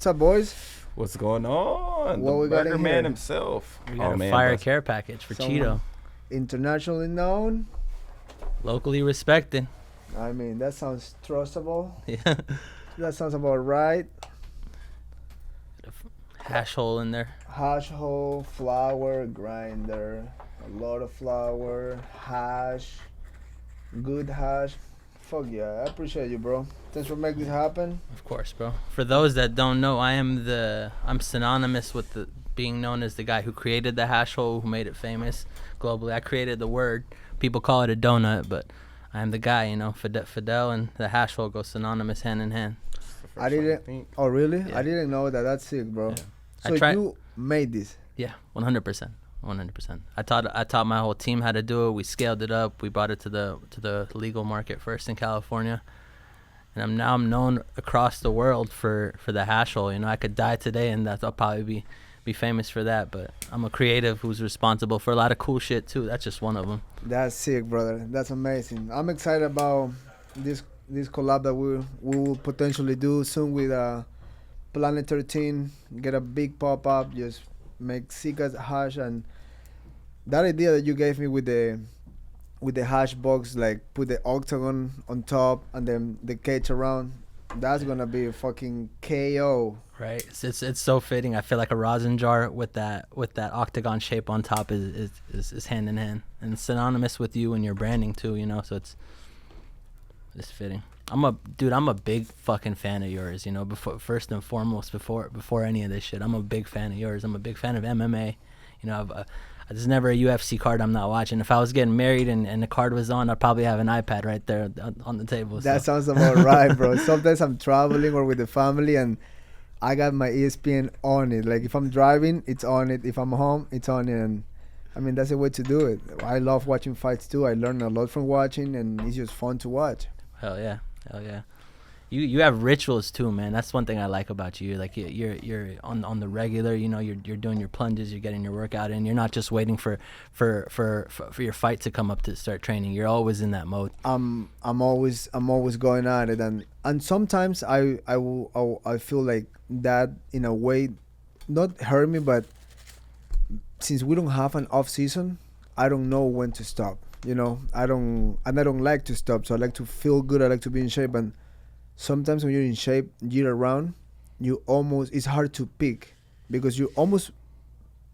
What's up, boys? What's going on? What The we got Burger in Man here? himself. We got a man, fire that's- care package for Someone- Chito. Internationally known. Locally respected. I mean, that sounds trustable. Yeah. That sounds about right. Hash hole in there. Hash hole, flour, grinder, a lot of flour, hash, good hash. Fuck yeah, I appreciate you, bro. Thanks for making this happen. Of course, bro. For those that don't know, I'm synonymous with the being known as the guy who created the hash hole, who made it famous globally. I created the word. People call it a donut, but I'm the guy, you know. Fidel and the hash hole go synonymous hand in hand. I didn't. Oh, really? Yeah. I didn't know that. That's sick, bro. Yeah. So I tried- you made this. Yeah, 100%. 100%. I taught my whole team how to do it. We scaled it up. We brought it to the legal market first in California. And I'm known across the world for the hash hole. You know, I could die today and I'll probably be famous for that, but I'm a creative who's responsible for a lot of cool shit too. That's just one of them. That's sick, brother. That's amazing. I'm excited about this collab that we will potentially do soon with Planet 13. Get a big pop up. Just make sick as hash, and that idea that you gave me with the hash box, like put the octagon on top and then the cage around. That's gonna be a fucking KO. Right? It's so fitting. I feel like a rosin jar with that octagon shape on top is hand in hand and synonymous with you and your branding too. You know, so it's fitting. I'm a big fucking fan of yours. You know, first and foremost, before any of this shit, I'm a big fan of yours. I'm a big fan of MMA. You know, there's never a UFC card I'm not watching. If I was getting married and the card was on, I'd probably have an iPad right there on the table. That so. sounds about right, bro. Sometimes I'm traveling or with the family and I got my ESPN on it. Like if I'm driving, it's on it. If I'm home, it's on it. And I mean, that's the way to do it. I love watching fights too. I learn a lot from watching, and it's just fun to watch. Hell yeah. You have rituals too, man. That's one thing I like about you. Like you're on the regular. You know, you're doing your plunges. You're getting your workout in. You're not just waiting for your fight to come up to start training. You're always in that mode. I'm always going at it, and sometimes I feel like that in a way, not hurt me, but since we don't have an off season, I don't know when to stop. You know, I don't like to stop. So I like to feel good. I like to be in shape, and sometimes when you're in shape year round, it's hard to pick because you're almost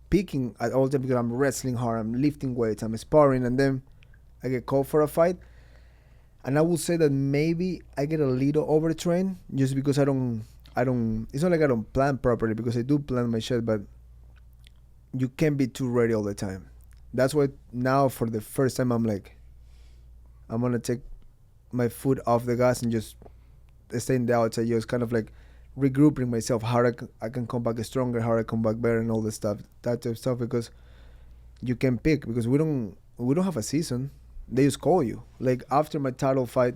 picking at all time because I'm wrestling hard, I'm lifting weights, I'm sparring, and then I get called for a fight. And I will say that maybe I get a little overtrained just because I don't it's not like I don't plan properly, because I do plan my shit, but you can't be too ready all the time. That's why now for the first time I'm like, I'm gonna take my foot off the gas and just stay in the outside, just kind of like regrouping myself, how I can come back stronger, how I come back better, and all this stuff, that type of stuff, because you can pick, because we don't have a season. They just call you. Like after my title fight,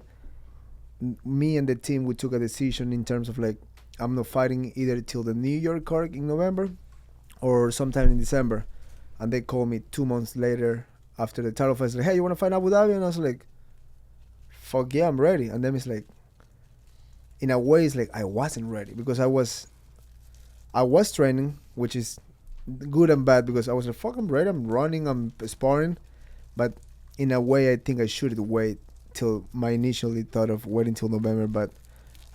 me and the team, we took a decision in terms of like, I'm not fighting either till the New York card in November or sometime in December. And they called me 2 months later after the title fight, like, hey, you want to fight Abu Dhabi? And I was like, fuck yeah, I'm ready. And then it's like, in a way, it's like I wasn't ready, because I was training, which is good and bad, because I was like, fuck, I'm ready, I'm running, I'm sparring. But in a way, I think I should wait till my initially thought of waiting till November. But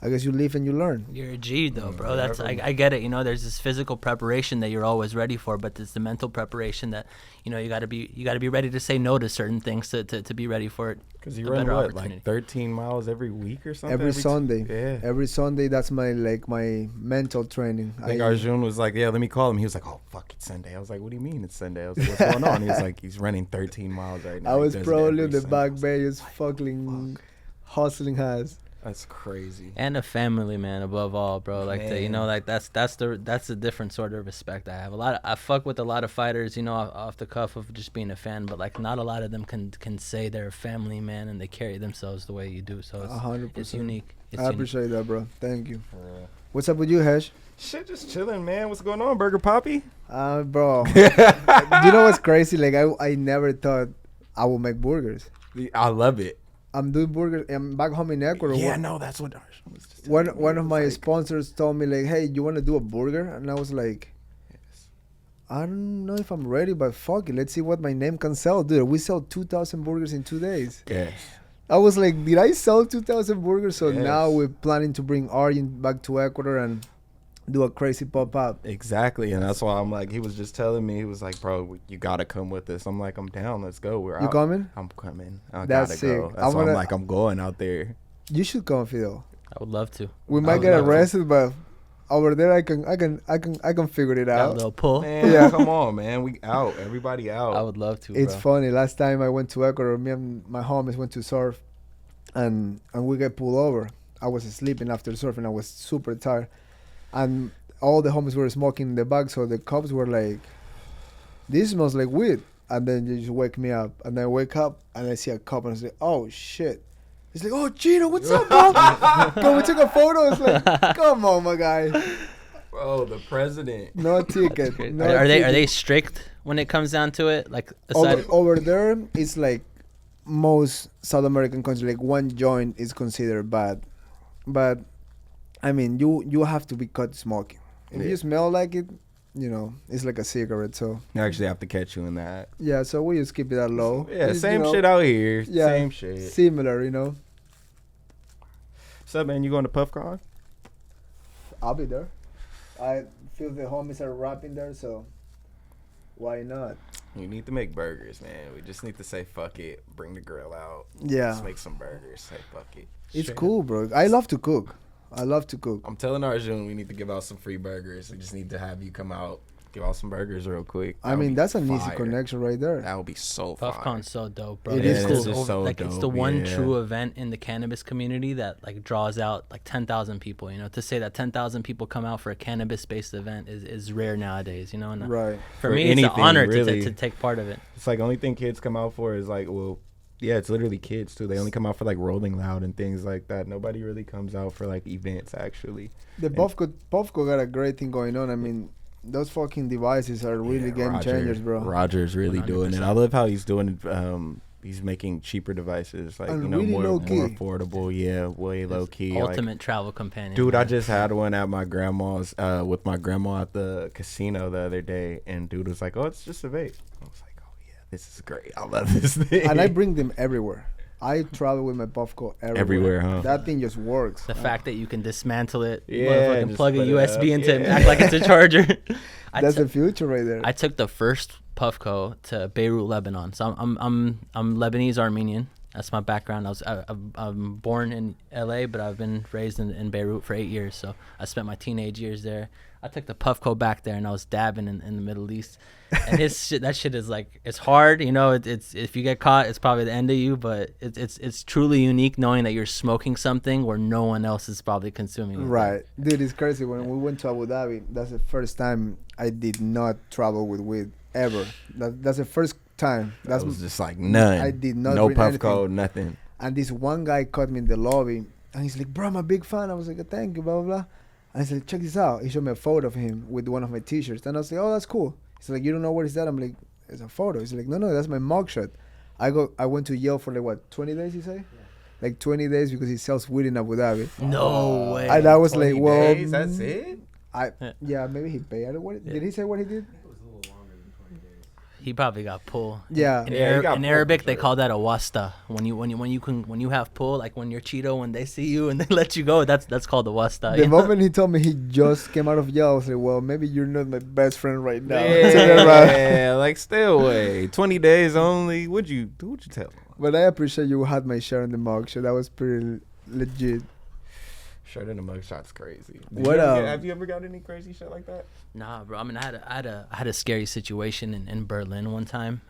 I guess you live and you learn. You're a G though, bro. That's I get it. You know, there's this physical preparation that you're always ready for, but there's the mental preparation that, you know, you gotta be ready to say no to certain things to be ready for it. Because you run what, like 13 miles every week or something? Every Sunday. Yeah. Every Sunday, that's my mental training. I think Arjun was like, yeah, let me call him. He was like, oh, fuck, it's Sunday. I was like, what do you mean it's Sunday? I was like, what's going on? He was like, he's running 13 miles right now. I was probably in the Sunday. back bay just fucking hustling ass. That's crazy. And a family man above all, bro. Like Man. the, you know, like that's a different sort of respect I have. I fuck with a lot of fighters, you know, off the cuff of just being a fan, but like not a lot of them can say they're a family man and they carry themselves the way you do. So it's 100%. it's unique. It's I unique. appreciate that, bro. Thank you. What's up with you, Hesh? Shit, just chilling, man. What's going on, Burger Poppy? Bro. You know what's crazy? Like I never thought I would make burgers. I love it. I'm doing burgers. I'm back home in Ecuador. Yeah, no, that's what Darshan was just One telling me. of It my was sponsors told me like, "Hey, you want to do a burger?" And I was like, "I don't know if I'm ready, but fuck it, let's see what my name can sell, dude." We sell 2,000 burgers in 2 days. Yes. I was like, "Did I sell 2,000 burgers?" So Yes. now we're planning to bring Archie back to Ecuador and do a crazy pop up. Exactly, and that's why I'm like, he was just telling me, he was like, bro, you gotta come with us. I'm like, I'm down, let's go. We're You out. coming? I'm coming. I That's gotta go. sick. That's why I'm gonna- like, I'm going out there. You should come, Fidel. I would love to. We I might would get love to. arrested, but over there I can figure it Got a out. little pull. Man, Yeah. come on, man. We out. Everybody out. I would love to. It's bro. funny. Last time I went to Ecuador, me and my homies went to surf, and we get pulled over. I was sleeping after surfing. I was super tired, and all the homies were smoking in the back. So the cops were like, "This smells like weed," and then they just wake me up, and then I wake up and I see a cop, and I say, "Oh shit." He's like, "Oh, Chito, what's up, bro?" Can we take a photo? It's like, come on, my guy. Bro, the president. No ticket. No Are they ticket. strict when it comes down to it? Like over, aside, over there? It's like most South American countries. Like one joint is considered bad, but I mean, you have to be caught smoking. If Yeah. you smell like it, it's like a cigarette. So They actually have to catch you in that. yeah, so we just keep it at low. Yeah, Just, same shit out here. Yeah, Same shit. Similar. What's up, man? You going to PuffCon? I'll be there. I feel the homies are rapping there, so why not? You need to make burgers, man. We just need to say fuck it. Bring the grill out. Yeah. Let's make some burgers. Say fuck it. It's Straight cool, bro. I love to cook. I love to cook. I'm telling Arjun we need to give out some free burgers. We just need to have you come out, give out some burgers real quick. I mean, that's an easy fire. connection right there. That would be so fire. PuffCon's so dope, bro. It It's is just cool. It's so like it's the dope, one yeah. true event in the cannabis community that like draws out like 10,000 people. To say that 10,000 people come out for a cannabis-based event is rare nowadays. And Right. for For me, it's an anything, honor really. to take part of it. It's like only thing kids come out for is like, well, yeah, it's literally kids too. They only come out for like Rolling Loud and things like that. Nobody really comes out for like events actually. The Puffco got a great thing going on. I mean, those fucking devices are really Yeah, game changers, bro. Roger's really doing it. I love how he's doing it. He's making cheaper devices, like And really more low-key. affordable. Yeah, way low key. Like, Ultimate travel companion. dude, I man. just had one at my grandma's with my grandma at the casino the other day, and dude was like, "Oh, it's just a vape." I was like, "Oh yeah, this is great. I love this thing." And I bring them everywhere. I travel with my Puffco everywhere. Huh? That thing just works. The fact that you can dismantle it, Yeah, motherfucking just plug a put it USB up. into it, and Yeah. act like it's a charger. That's the future right there. I took the first Puffco to Beirut, Lebanon. So I'm Lebanese Armenian. That's my background. I'm born in LA, but I've been raised in Beirut for 8 years. So I spent my teenage years there. I took the Puffco back there, and I was dabbing in the Middle East. And that shit is like, it's hard. It's if you get caught, it's probably the end of you. But it's truly unique knowing that you're smoking something where no one else is probably consuming it. Right. Dude, it's crazy. When we went to Abu Dhabi, that's the first time I did not travel with weed ever. That's the first time. That was just like none. I did not No bring puff anything. code, nothing. And this one guy caught me in the lobby, and he's like, "Bro, I'm a big fan." I was like, "Thank you, blah, blah, blah." And he's like, "Check this out." He showed me a photo of him with one of my t-shirts. And I was like, "Oh, that's cool." He's like, "You don't know what is that?" I'm like, "It's a photo." He's like, No, that's my mugshot. I went to Yale for like, what, 20 days, you say? Like 20 days because he sells weed in Abu Dhabi. No way. And I was 20 like, well, days, that's it? Yeah, maybe he paid. Did he say what he did? He probably got pull. Yeah. In, Yeah, he got in pull, Arabic, for they sure. call that a wasta. When you have pull, like when you're Cheeto, when they see you and they let you go, that's called a wasta. The you know? moment he told me he just came out of Yale, I was like, well, maybe you're not my best friend right now. Right. Yeah, like stay away. 20 days only. What'd you tell him? But I appreciate you had my share in the mugshot. That was pretty legit. Shirt in the mugshot's crazy. What, have you ever got any crazy shit like that? Nah, bro. I mean, I had a scary situation in Berlin one time.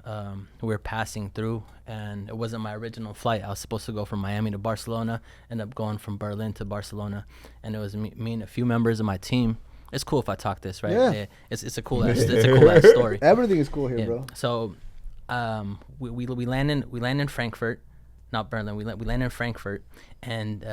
We were passing through, and it wasn't my original flight. I was supposed to go from Miami to Barcelona. Ended up going from Berlin to Barcelona, and it was me and a few members of my team. It's cool if I talk this, right? Yeah. It's a cool ass story. Everything is cool here, Yeah. bro. So, we land in Frankfurt, not Berlin. We land in Frankfurt, and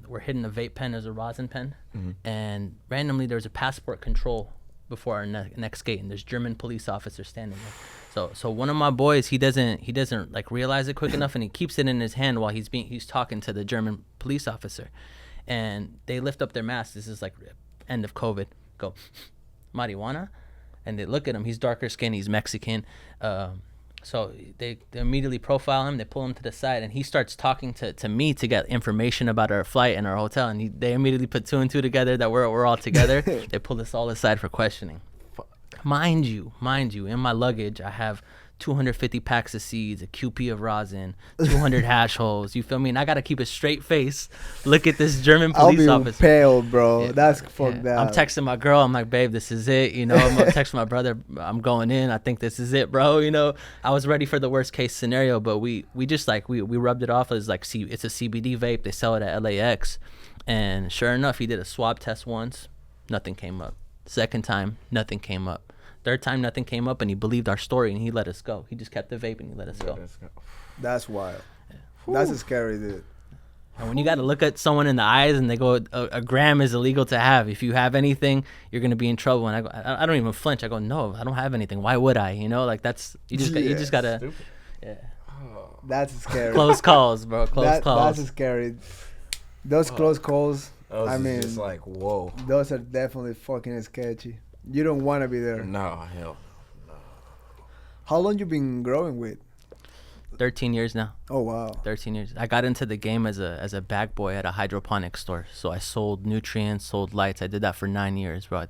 we're hitting a vape pen. There's a rosin pen, and randomly there's a passport control before our next gate, and there's German police officers standing there. So one of my boys, he doesn't like realize it quick enough, and he keeps it in his hand while he's talking to the German police officer, and they lift up their masks. This is like end of COVID. Go, marijuana, and they look at him. He's darker skinned. He's Mexican. So they immediately profile him. They pull him to the side, and he starts talking to me to get information about our flight and our hotel. And they immediately put two and two together that we're all together. They pulled us all aside for questioning. Mind you, in my luggage, I have 250 packs of seeds, a QP of rosin, 200 hash holes. You feel me? And I gotta keep a straight face. Look at this German police I'll be officer. pale, bro. Yeah, That's fucked up. I'm texting my girl. I'm like, babe, this is it. You know, I'm texting my brother. I'm going in. I think this is it, bro. You know, I was ready for the worst case scenario, but we just like we rubbed it off as like, it's a CBD vape. They sell it at LAX, and sure enough, he did a swab test once. Nothing came up. Second time, nothing came up. Third time, nothing came up, and he believed our story, and he let us go. He just kept the vape, and he let us go. That's wild. That's a scary dude. And when you got to look at someone in the eyes and they go, a gram is illegal to have. If you have anything, you're going to be in trouble. And I go, I don't even flinch. I go, no, I don't have anything. Why would I? You know, like that's, you just got to, yeah. That's scary. Close calls, bro. Close calls. That's scary. Those close calls, I mean, just like, whoa. Those are definitely fucking sketchy. You don't want to be there. No, hell. How long you been growing with? 13 years now. Oh, wow. 13 years. I got into the game as a bag boy at a hydroponic store. So I sold nutrients, sold lights. I did that for 9 years, bro.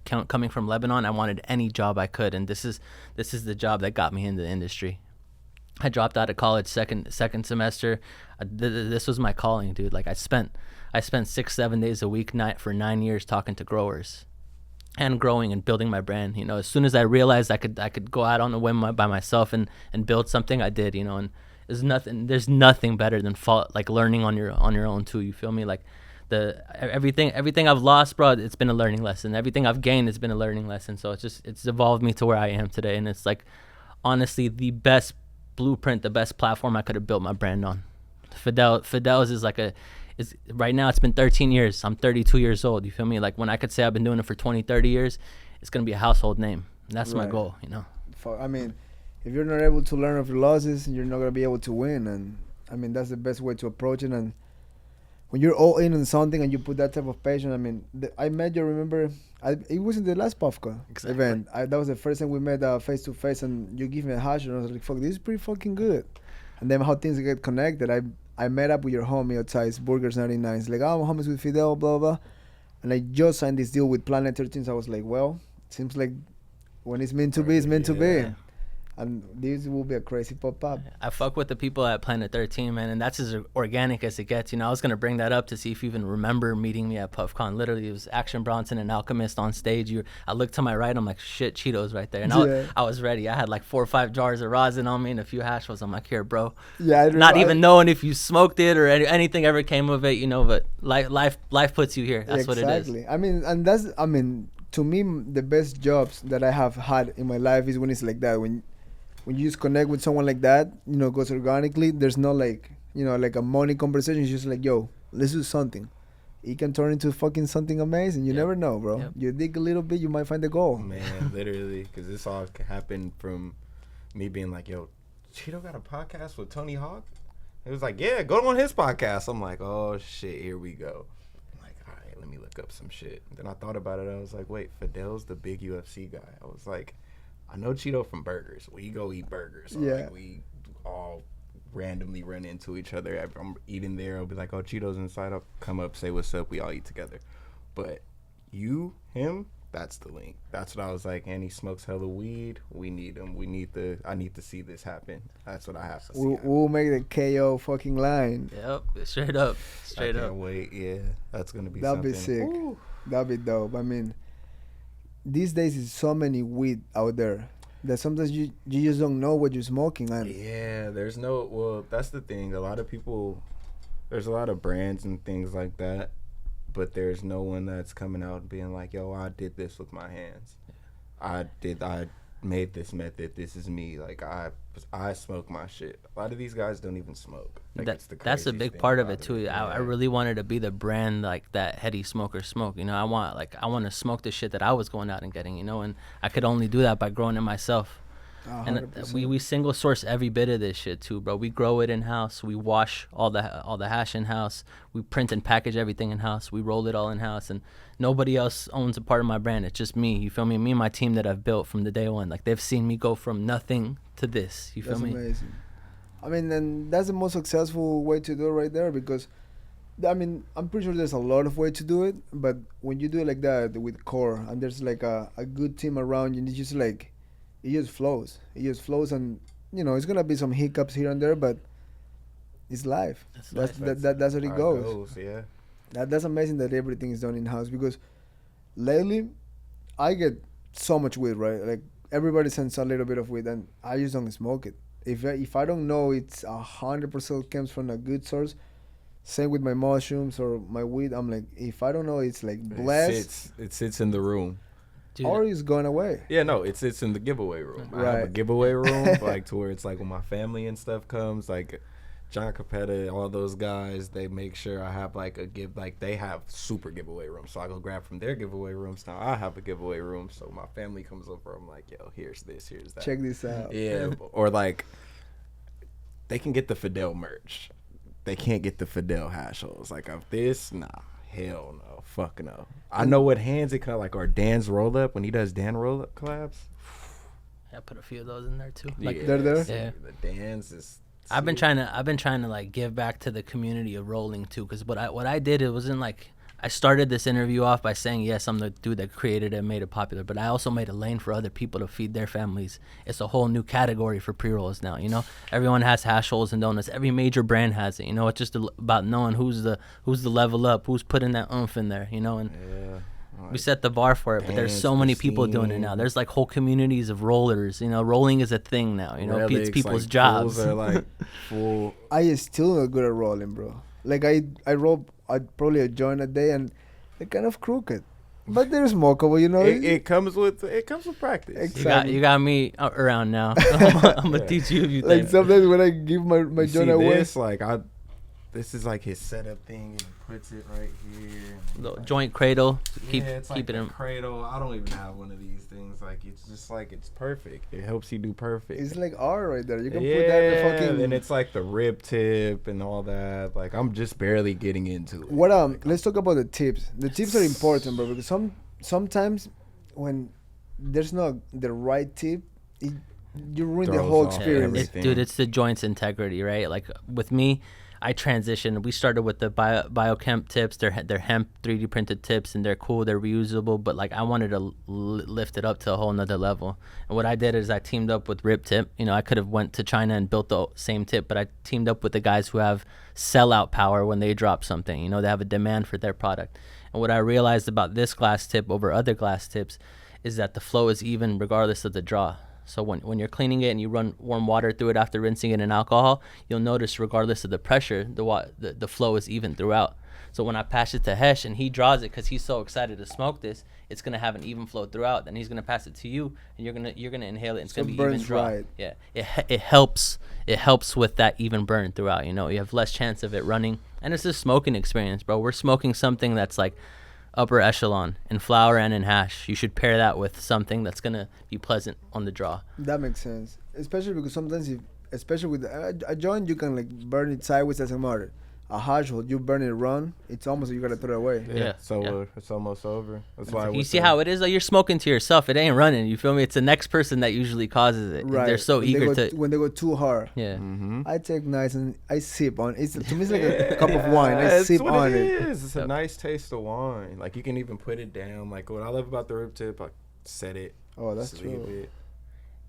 Coming from Lebanon, I wanted any job I could, and this is the job that got me into the industry. I dropped out of college second semester. This was my calling, dude. Like I spent 6-7 days a week for 9 years talking to growers and growing and building my brand. You know, as soon as I realized I could go out on a whim by myself and build something, I did. You know, and there's nothing better than like learning on your own too. You feel me? Like everything I've lost, bro, it's been a learning lesson. Everything I've gained has been a learning lesson. So it's evolved me to where I am today, and it's like honestly the best blueprint, the best platform I could have built my brand on. Fidels is like right now it's been 13 years. I'm 32 years old. You feel me? Like when I could say I've been doing it for 20, 30 years, it's going to be a household name. And that's my goal, you know? I mean, if you're not able to learn of your losses, you're not going to be able to win. And I mean, that's the best way to approach it. And when you're all in on something and you put that type of passion, I mean, I met you, remember, it wasn't the last PUFCA event. That was the first time we met face to face, and you give me a hash, and I was like, fuck, this is pretty fucking good. And then how things get connected, I met up with your homie outside Burgers 99. It's like, oh, I'm homies with Fidel, blah, blah. And I just signed this deal with Planet 13. So I was like, well, it seems like when it's meant to be, it's meant to be. And this will be a crazy pop-up. I fuck with the people at Planet 13, man, and that's as organic as it gets. You know, I was going to bring that up to see if you even remember meeting me at PuffCon. Literally, it was Action Bronson and Alchemist on stage. I looked to my right, I'm like, shit, Cheeto's right there. And I was ready. I had like 4 or 5 jars of rosin on me and a few hash holes. I'm like, here, bro. Yeah, not even knowing if you smoked it or anything ever came of it, you know, but life puts you here. That's what it is. Exactly. I mean, to me, the best jobs that I have had in my life is when it's like that, when you just connect with someone like that, you know, goes organically. There's no like, you know, like a money conversation. It's just like, yo, let's do something. It can turn into fucking something amazing. You never know, bro. Yep. You dig a little bit, you might find the goal. Man, literally, because this all happened from me being like, yo, Chito got a podcast with Tony Hawk? It was like, yeah, go on his podcast. I'm like, oh, shit, here we go. I'm like, all right, let me look up some shit. And then I thought about it. I was like, wait, Fidel's the big UFC guy. I was like, I know Chito from burgers. We go eat burgers. So like we all randomly run into each other. I'm eating there. I'll be like, oh, Chito's inside. I'll come up, say what's up. We all eat together. But him, that's the link. That's what I was like. And he smokes hella weed. We need him. I need to see this happen. That's what I have to see. We'll make the KO fucking line. Yep. Straight up. I can't wait. Yeah. That's going to be That'll something. That'll be sick. Ooh. That'll be dope. I mean, these days is so many weed out there that sometimes you just don't know what you're smoking. And yeah, that's the thing. There's a lot of brands and things like that, but there's no one that's coming out and being like, yo, I did this with my hands. I made this method. This is me. Like I smoke my shit. A lot of these guys don't even smoke. Like, it's the That's a craziest big thing part of about it too. Yeah. I really wanted to be the brand like that heady smoker smoke. You know, I want to smoke the shit that I was going out and getting. You know, and I could only do that by growing it myself. And 100%. we single source every bit of this shit too, bro. We grow it in house. We wash all the hash in house. We print and package everything in house. We roll it all in house, and nobody else owns a part of my brand. It's just me. You feel me? Me and my team that I've built from the day one. Like, they've seen me go from nothing to this. You feel That's me? amazing. I mean, and that's the most successful way to do it right there, because I mean, I'm pretty sure there's a lot of ways to do it, but when you do it like that with core and there's like a good team around you, and it's just like, it just flows. It just flows, and you know, it's gonna be some hiccups here and there, but it's life. That's what it how goes. Yeah. That's amazing that everything is done in house, because lately I get so much weed, right? Like, everybody sends a little bit of weed, and I just don't smoke it. If I don't know it's 100% comes from a good source, same with my mushrooms or my weed, I'm like, if I don't know it's like blessed, It sits in the room. Dude, or it's going away. Yeah, no, it sits in the giveaway room. I have a Right. giveaway room, like, to where it's like when my family and stuff comes, like John Capetta, all those guys, they make sure I have like they have super giveaway rooms. So I go grab from their giveaway rooms. Now I have a giveaway room. So my family comes over. I'm like, yo, here's this, here's that. Check this out. Yeah. Or like, they can get the Fidel merch. They can't get the Fidel hash holes. Like, of this, nah. Hell no. Fuck no. I know what hands it kind of like, or Dan's roll up when he does Dan roll up collabs. I put a few of those in there too. Like, They're there? Yeah. The Dan's is. I've been trying to like give back to the community of rolling too, because what I did, it wasn't like, I started this interview off by saying, yes, I'm the dude that created it and made it popular, but I also made a lane for other people to feed their families. It's a whole new category for pre-rolls now, you know? Everyone has hash holes and donuts. Every major brand has it, you know? It's just about knowing who's the level up, who's putting that oomph in there, you know? And Yeah. we set the bar for it, but there's so many people doing it now. There's like whole communities of rollers, you know? Rolling is a thing now, you know? It's people's like, jobs. fools are like full. I is still not good at rolling, bro. Like, I roll probably a joint a day, and they're kind of crooked, but they're smokable, you know. It comes with practice. Exactly. You got me around now. I'm gonna teach you a few Like, things. sometimes when I give my You see joint away, this? Like, this is like his setup thing, and he puts it right here. Little joint cradle. Keep it's keep like it a in. cradle. I don't even have one of these things. Like, it's just like, it's perfect. It helps you do perfect. it's like art right there. You can put that in the fucking. and it's like the rib tip and all that. Like, I'm just barely getting into it. What let's talk about the tips. The tips are important, bro, because sometimes when there's not the right tip, you ruin the Throws whole off experience. everything. Dude, it's the joint's integrity, right? Like with me, I transitioned. We started with the biochem tips. They're hemp 3D printed tips, and they're cool. They're reusable. But like, I wanted to lift it up to a whole nother level. And what I did is I teamed up with Rip Tip. You know, I could have went to China and built the same tip, but I teamed up with the guys who have sellout power when they drop something. You know, they have a demand for their product. And what I realized about this glass tip over other glass tips is that the flow is even regardless of the draw. So when you're cleaning it and you run warm water through it after rinsing it in alcohol, you'll notice regardless of the pressure, the flow is even throughout. So when I pass it to Hesh and he draws it because he's so excited to smoke this, it's gonna have an even flow throughout. Then he's gonna pass it to you, and you're gonna inhale it. And it's So gonna it be even burns draw. right. Yeah, it helps with that even burn throughout. You know, you have less chance of it running, and it's a smoking experience, bro. We're smoking something that's like upper echelon in flour and in hash. You should pair that with something that's gonna be pleasant on the draw. That makes sense, especially because sometimes especially with a joint, you can like burn it sideways, doesn't matter. A hash hole, you burn it run, it's almost you gotta throw it away. Yeah, So yeah. It's almost over. That's why. You see how it is? Like, you're smoking to yourself. It ain't running. You feel me? It's the next person that usually causes it. Right. They're so When eager they to. when they go too hard. Yeah. Mm-hmm. I take nice and I sip on it. To me, it's like a cup of wine. I sip on it. It's a nice taste of wine. Like, you can even put it down. Like, what I love about the rib tip, I set it. Oh, that's just leave true. it.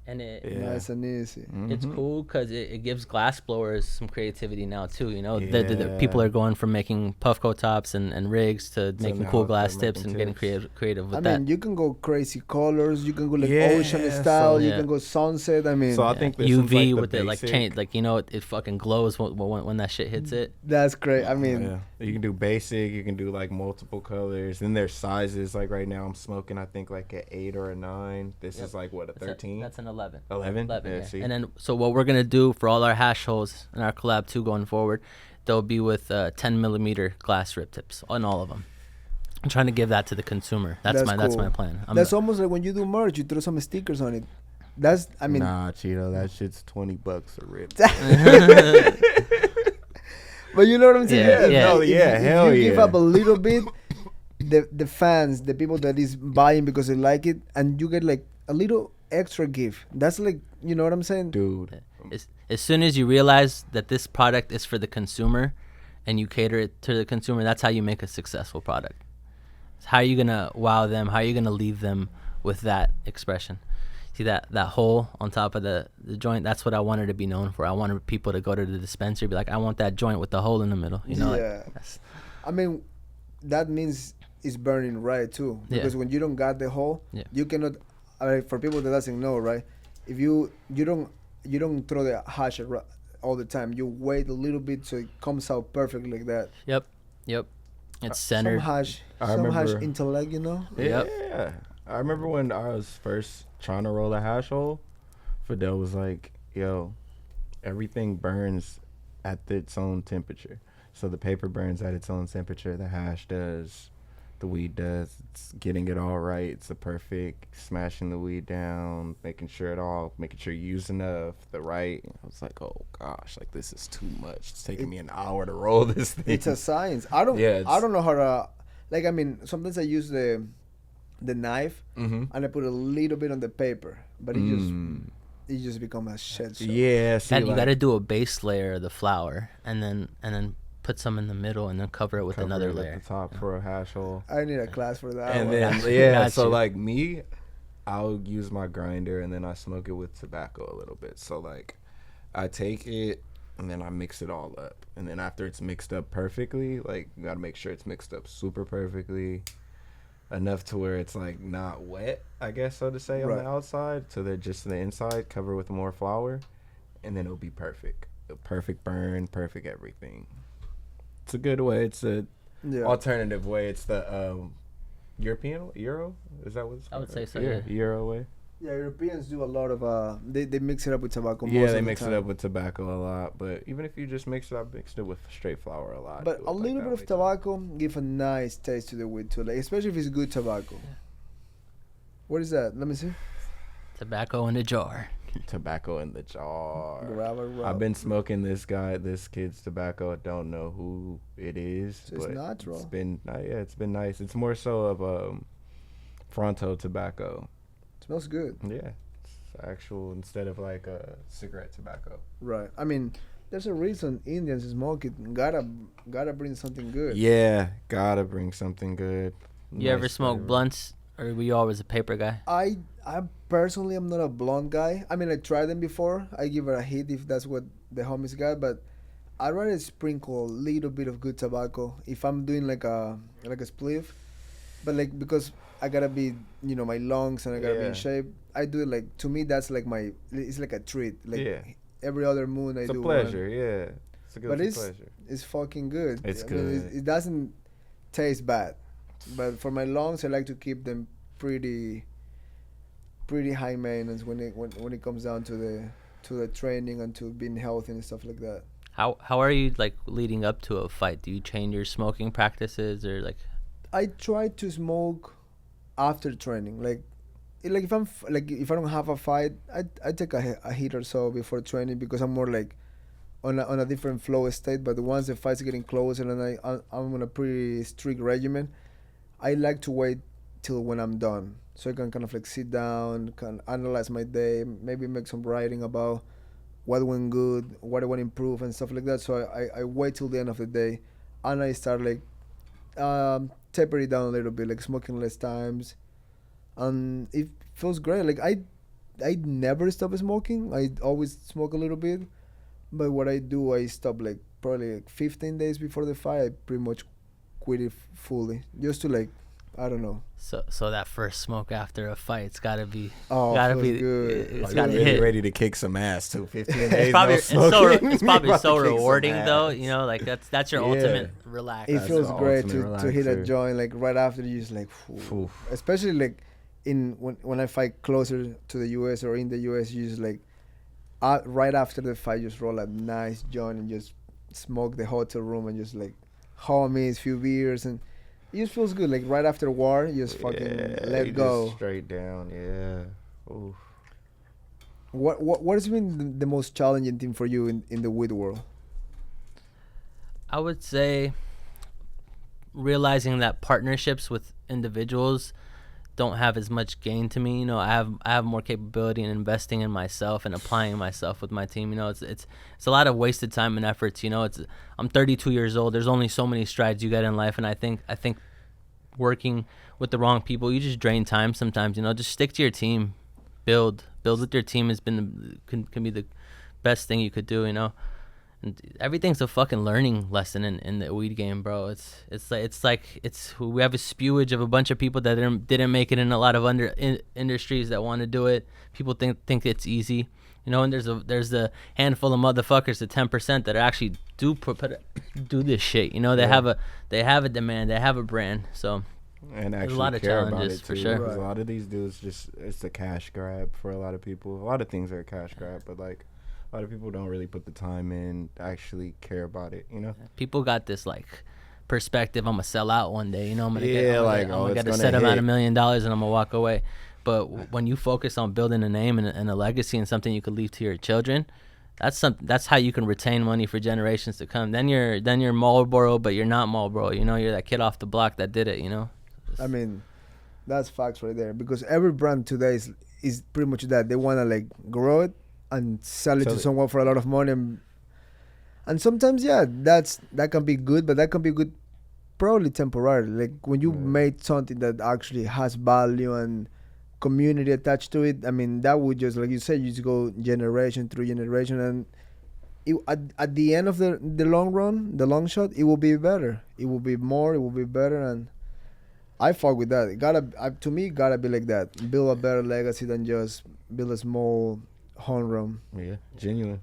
And it. Yeah. Nice and easy. It's Mhm. cool because it gives glass blowers some creativity now too. You know, the Yeah. people are going from making Puffco tops and rigs to making now cool they're glass making tips and getting tips. creative with I that. mean, you can go crazy colors. You can go like Yeah, ocean style. You yeah. can go sunset. I mean, So I think this is UV like with the it like basic- change, like, you know, it fucking glows when that shit hits it. that's great. I mean, Yeah. You can do basic. You can do like multiple colors. Then there's sizes. Like right now, I'm smoking. I think like an 8 or a 9. This is like what, a 13? That's an 11. 11. 11, yeah. See? And then, so what we're gonna do for all our hash holes in our collab too going forward, they'll be with 10 millimeter glass rip tips on all of them. I'm trying to give that to the consumer. That's my cool. plan. That's almost like when you do merch, you throw some stickers on it. That's, I mean, nah, Chito, that shit's $20 a rip. but you know what I'm saying? Yeah. Hell yeah, If you give up a little bit, the fans, the people that is buying because they like it, and you get like a little extra gift. That's like, you know what I'm saying? Dude. As soon as you realize that this product is for the consumer, and you cater it to the consumer, that's how you make a successful product. How are you gonna wow them? How are you gonna leave them with that expression? See that hole on top of the joint? That's what I wanted to be known for. I wanted people to go to the dispensary, be like, I want that joint with the hole in the middle. You know? Yeah. I mean, that means it's burning right too. Because when you don't got the hole, you cannot. For people that doesn't know, right? If you don't throw the hash all the time. You wait a little bit so it comes out perfect like that. Yep. It's centered. Some hash intellect, you know? Yeah. I remember when I was first trying to roll a hash hole, Fidel was like, yo, everything burns at its own temperature. So the paper burns at its own temperature, the hash does, the weed does. It's getting it all right. It's the perfect smashing the weed down, making sure you use enough, the right. I was like, oh gosh, like this is too much. It's taking me an hour to roll this thing. It's a science. I don't know how to, like, I mean, sometimes I use the knife and I put a little bit on the paper, but it just becomes a shit show. Yeah, see, you got to do a base layer of the flour, and then put some in the middle, and then cover it with another layer at the top for a hash hole. I need a class for that. And then so like me, I'll use my grinder and then I smoke it with tobacco a little bit. So like I take it and then I mix it all up, and then after it's mixed up perfectly, like you gotta make sure it's mixed up super perfectly, enough to where it's like not wet, I guess so to say, on the outside, so that just the inside cover with more flour, and then it'll be perfect. A perfect burn, perfect everything. It's a good way. It's a alternative way. It's the Euro. Is that what it's called? I would say so. Yeah, Euro way. Yeah, Europeans do a lot of they mix it up with tobacco. Yeah, they mix it up with tobacco a lot. But even if you just mix it with straight flour a lot. But a little bit of tobacco give a nice taste to the weed too, like especially if it's good tobacco. What is that? Let me see. Tobacco in a jar. Tobacco in the jar. Rub. I've been smoking this kid's tobacco. I don't know who it is. So it's natural. It's been nice. It's more so of Fronto tobacco. Smells good. Yeah, it's actual instead of like a cigarette tobacco. Right. I mean, there's a reason Indians smoke it. Gotta bring something good. Yeah, gotta bring something good. You ever smoke blunts, or were you always a paper guy? I personally am not a blunt guy. I mean, I tried them before. I give it a hit if that's what the homies got, but I'd rather sprinkle a little bit of good tobacco if I'm doing like a spliff. But like, because I gotta be, my lungs and I gotta be in shape. I do it like, to me that's like it's like a treat. Like every other moon I do. It's a pleasure, yeah. It's a good pleasure. It's fucking good. It's good. Mean, it doesn't taste bad, but for my lungs I like to keep them pretty high maintenance when it comes down to the training and to being healthy and stuff like that. How are you like leading up to a fight? Do you change your smoking practices or like? I try to smoke after training. Like if if I don't have a fight, I take a hit or so before training because I'm more like on a different flow state. But once the fight's getting closer and I'm on a pretty strict regimen, I like to wait till when I'm done, so I can kind of like sit down, can analyze my day, maybe make some writing about what went good, what I want to improve and stuff like that. So I wait till the end of the day, and I start like taper it down a little bit, like smoking less times, and it feels great. Like I never stop smoking. I always smoke a little bit, but what I do, I stop like probably like 15 days before the fight. I pretty much quit it fully, just to like I don't know. So that first smoke after a fight, it's gotta be. Oh, Gotta feels be. good. It's Like, gotta you're really hit. ready to kick some ass too. 15 days. It's probably no smoking. it's probably About to so kick some rewarding though. ass. You know, like that's your Yeah. ultimate relax. It That's feels the great ultimate to hit a relaxer. joint like right after you just like, phew. Oof. Especially like when I fight closer to the US or in the US, you just like right after the fight, just roll a nice joint and just smoke the hotel room and just like homies, few beers, and it just feels good. Like right after war, you just fucking Yeah, let you go. just straight down. Yeah. Oof. What has been the most challenging thing for you in the weed world? I would say realizing that partnerships with individuals don't have as much gain to me. You know, I have more capability in investing in myself and applying myself with my team. You know, it's a lot of wasted time and efforts. You know, I'm 32 years old. There's only so many strides you get in life, and I think working with the wrong people, you just drain time sometimes. You know, just stick to your team, build with your team can be the best thing you could do. You know. And everything's a fucking learning lesson in the weed game, bro. It's like we have a spewage of a bunch of people that didn't make it in a lot of industries that want to do it. People think it's easy, you know. And there's a handful of motherfuckers, the 10% that actually do do this shit. You know, they have a demand, they have a brand. So And there's actually a lot of care about challenges it for too, sure. because a lot of these dudes it's a cash grab for a lot of people. A lot of things are a cash grab, but like a lot of people don't really put the time in to actually care about it, you know? People got this like perspective, I'm gonna sell out one day, you know, I'm gonna it's get a gonna set amount of $1 hit. million and I'm gonna walk away. But when you focus on building a name and a legacy and something you could leave to your children, that's how you can retain money for generations to come. Then you're Marlboro, but you're not Marlboro, you know, you're that kid off the block that did it, you know. I mean, that's facts right there, because every brand today is pretty much that. They want to like grow it and sell it to someone for a lot of money, and sometimes that can be good, but that can be good probably temporarily. Like when you made something that actually has value and community attached to it, I mean, that would just, like you said, you just go generation through generation, and at the end of the long run, the long shot, it will be better, it will be more, it will be better. And I fuck with that. To me, it gotta be like that. Build a better legacy than just build a small home run. Yeah, genuine.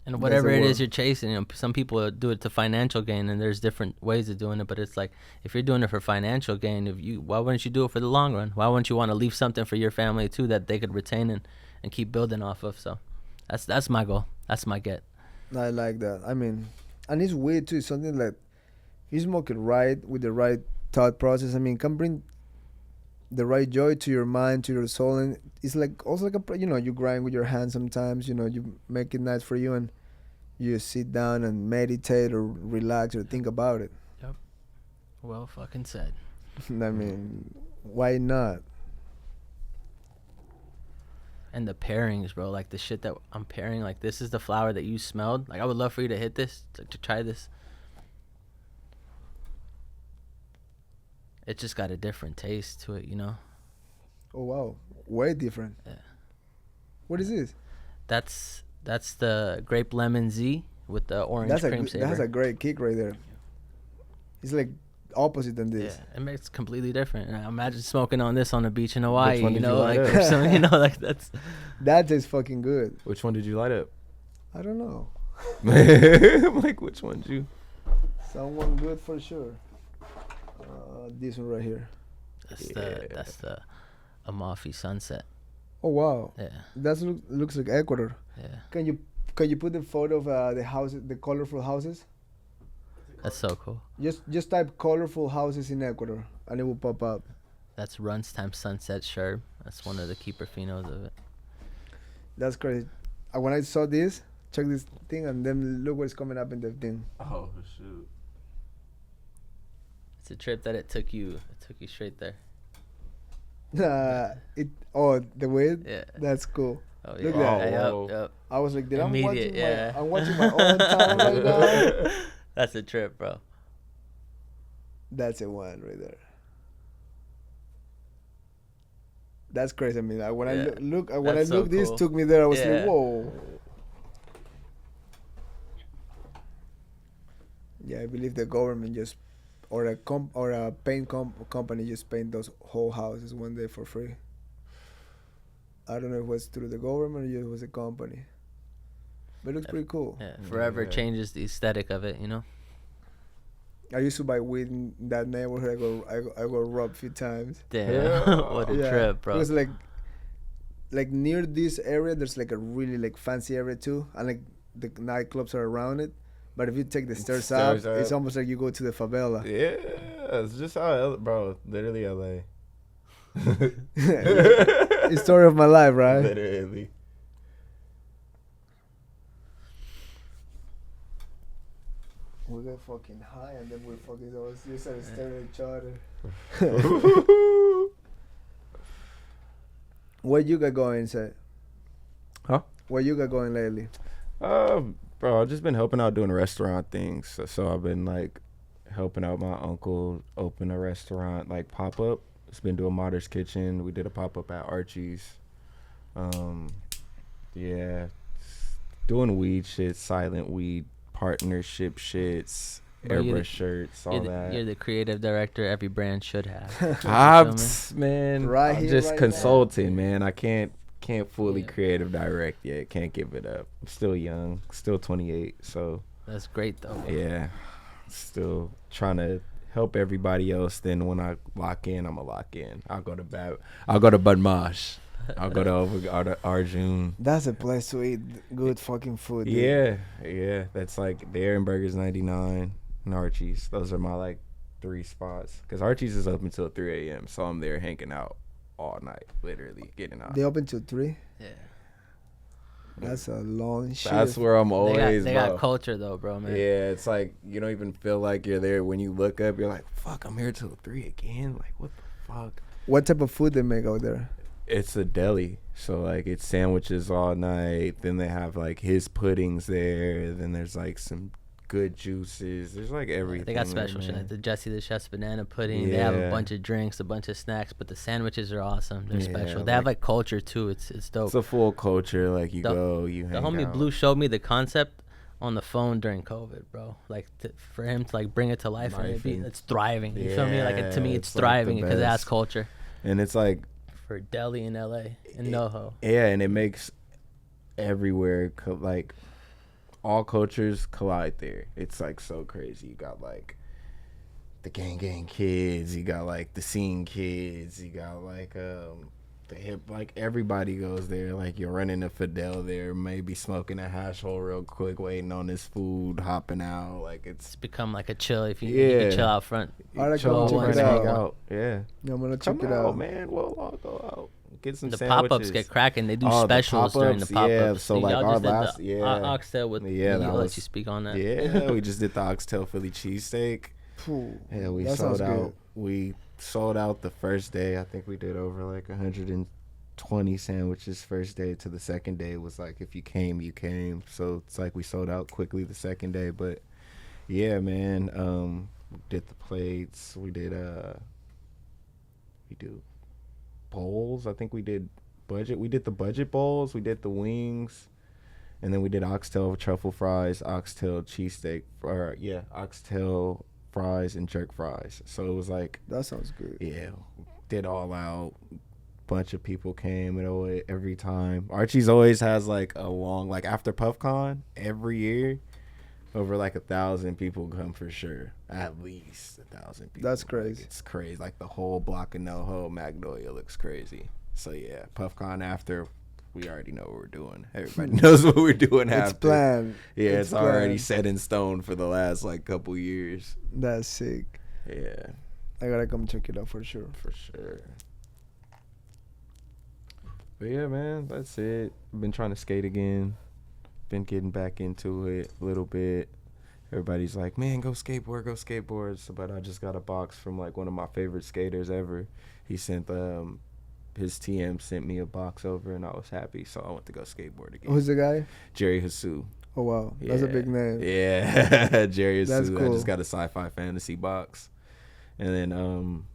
And whatever Doesn't it work. is you're chasing, you know, some people do it to financial gain, and there's different ways of doing it. But it's like, if you're doing it for financial gain, why wouldn't you do it for the long run? Why wouldn't you want to leave something for your family too that they could retain and keep building off of? So that's my goal. That's my get. I like that. I mean, and it's weird too. It's something like you smoke it right with the right thought process. I mean, can bring the right joy to your mind, to your soul, and it's like also like you grind with your hands sometimes. You know, you make it nice for you, and you sit down and meditate or relax or think about it. Well fucking said. I mean, why not? And the pairings, bro, like the shit that I'm pairing, like this is the flower that you smelled. Like I would love for you to hit this, to try this. It just got a different taste to it, you know. Oh wow, way different. Yeah. What is this? That's the grape lemon Z with the orange cream saver. That's a great kick right there. It's like opposite than this. Yeah, it makes completely different. And I imagine smoking on this on the beach in Hawaii, one you did know, you light like up? or something, you know, like that's. That tastes fucking good. Which one did you light up? I don't know. I'm like, which one did you? Someone good for sure. This one right here. That's the Amalfi Sunset. Oh wow, Yeah, that looks like Ecuador. yeah. Can you put the photo of the houses, the colorful houses? That's so cool. Just type colorful houses in Ecuador and it will pop up. That's Runs Time Sunset Sherb. That's one of the keeper phenos of it. That's crazy. When I saw this, check this thing, and then look what's coming up in the thing. Oh shoot. It's a trip that it took you straight there. The weed. Yeah. That's cool. Oh Look yeah. at that. Whoa. Yep. I was like, Immediate, yeah. I'm watching my own time right now. That's a trip, bro. That's a one right there. That's crazy. I mean, when Yeah. I That's so this cool. took me there. I was Yeah. like, whoa. Yeah, I believe the government just a company just paint those whole houses one day for free. I don't know if it was through the government or it was a company, but it looks pretty cool. Yeah, forever Yeah. changes the aesthetic of it, you know. I used to buy weed in that neighborhood. I got robbed a few times. Damn, Yeah. what a Yeah. trip, bro. It was like near this area. There's like a really like fancy area too, and like the nightclubs are around it. But if you take the stairs up, it's almost like you go to the favela. Yeah, it's just how bro, literally LA. It's story of my life, right? Literally. We got fucking high and then we fucking always just started staring at each other. What you got going, say? Huh? What you got going lately? Bro, I've just been helping out doing restaurant things. So I've been like helping out my uncle open a restaurant, like pop up. It's been doing Martyrs Kitchen. We did a pop up at Archies. Yeah, doing weed shit, silent weed partnership shits, Bro, you're airbrush shirts, all that. You're the creative director every brand should have. Man, Right I'm here, just right consulting, man. I can't fully Yeah. creative direct yet. Can't give it up. I'm still young, still 28, so That's great though. yeah, still trying to help everybody else. Then when I lock in, I'ma lock in. I'll go to Badmash. I'll go to Arjun. That's a place to eat good fucking food. Dude. Yeah. That's like there in Burgers 99 and Archies. Those are my like 3 spots. Cause Archies is up until 3 a.m. So I'm there hanging out all night, literally getting out. They open till 3. Yeah. That's a long shit. That's where I'm always. They bro. got culture though, bro, man. Yeah, it's like you don't even feel like you're there. When you look up, you're like, "Fuck, I'm here till 3 again." Like, what the fuck? What type of food they make out there? It's a deli, so like it's sandwiches all night. Then they have like his puddings there. Then there's like some good juices. There's like everything. They got special there, shit, man. like the Jesse the Chef's banana pudding. They have a Yeah. bunch of drinks, a bunch of snacks, but the sandwiches are awesome. They're Yeah, special. They have like- like culture too. It's dope. It's a full culture. Like you The- go, you The hang homie out. Blue showed me the concept on the phone during COVID, bro. Like for him to like bring it to life, and Life. it's thriving. You feel me? Like to me, Yeah, it's it's like the thriving because it has best. culture. And it's like For Delhi in LA and NoHo. yeah, and it makes everywhere like all cultures collide there. It's like so crazy. You got like the gang kids, you got like the scene kids, you got like the hip, like everybody goes there. Like you're running a Fidel there, maybe smoking a hash hole real quick, waiting on his food, hopping out. Like It's it's become like a chill. If you Yeah. can chill out front. I like chill, to check and it hang out. Yeah, Yeah, I'm gonna check come it out. man. We'll all go out, get some The sandwiches. pop-ups get cracking. They do Oh, the specials during the pop-ups, yeah, pop-ups. so, like, y'all our just did last- the yeah. oxtail with. Yeah, that I'll let was- you speak on that. Yeah, we just did the oxtail Philly cheesesteak. Phew, Yeah, we that sold sounds out. good. We sold out the first day. I think we did over like 120 sandwiches first day. To the second day was like if you came, you came. So it's like we sold out quickly the second day. But yeah, man, we did the plates. We did we do bowls. I think we did budget. We did the budget bowls. We did the wings. And then we did oxtail truffle fries, oxtail cheesesteak, or yeah, oxtail fries and jerk fries. So it was like, That sounds good. yeah, did all out. Bunch of people came and always, every time. Archie's always has like a long, like after PuffCon every year, over like 1,000 people come for sure. At least 1,000 people. That's Like, crazy. it's crazy. Like the whole block of NoHo, Magnolia looks crazy. So yeah, PuffCon after. We already know what we're doing. Everybody knows what we're doing It's after. planned. Yeah, it's already planned. set in stone for the last like couple years. That's sick. Yeah, I gotta come check it out for sure. for sure. But yeah, man, that's it. Been trying to skate again. Been getting back into it a little bit. Everybody's like, man, go skateboard, go skateboard. So, but I just got a box from like one of my favorite skaters ever. He sent his TM sent me a box over, and I was happy, so I went to go skateboard again. Who's the guy? Jerry Hasu. Oh wow, that's a big name. Yeah, Jerry That's Hasu. I cool. just got a sci-fi fantasy box, and then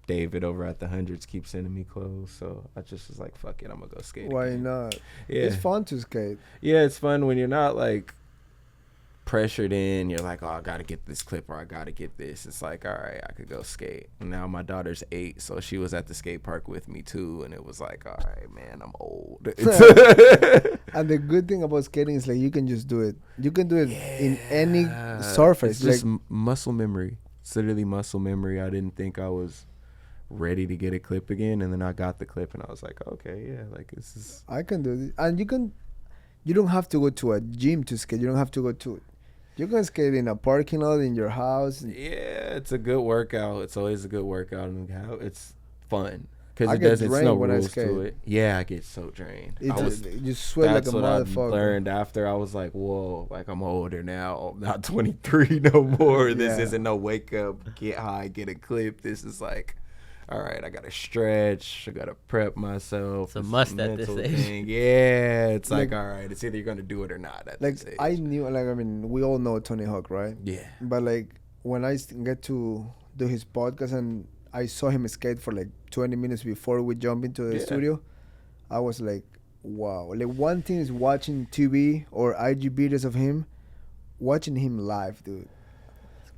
David over at the Hundreds keeps sending me clothes, so I just was like, fuck it, I'm gonna go skate. Why again. not? Yeah, It's fun to skate. yeah, it's fun when you're not like pressured in. You're like, oh, I gotta get this clip or I gotta get this. It's like, all right, I could go skate. And now my daughter's 8, so she was at the skate park with me too, and it was like, all right, man, I'm old. And the good thing about skating is like you can just do it. You can do it in any surface. It's just Like muscle memory. It's literally muscle memory. I didn't think I was ready to get a clip again, and then I got the clip, and I was like, okay, yeah, like this is. I can do this, and you don't have to go to a gym to skate. You don't have to go to. You can skate in a parking lot in your house. Yeah, it's a good workout. It's always a good workout, and it's fun because I it get doesn't. It's drained no when I rules skate. to it. Yeah, I get so drained. You sweat like a That's what I motherfucker. learned after. I was like, whoa, like I'm older now. I'm not 23 no more. This Yeah. isn't no wake up, get high, get a clip. This is like, all right, I gotta stretch. I gotta prep myself. It's a must at this mental age. thing. Yeah, it's like, Like- all right, it's either you're gonna do it or not at Like this age. I knew, like I mean, we all know Tony Hawk, right? Yeah. But like when I get to do his podcast and I saw him skate for like 20 minutes before we jump into the Yeah. studio, I was like, wow. Like one thing is watching TV or IG videos of him, watching him live, dude.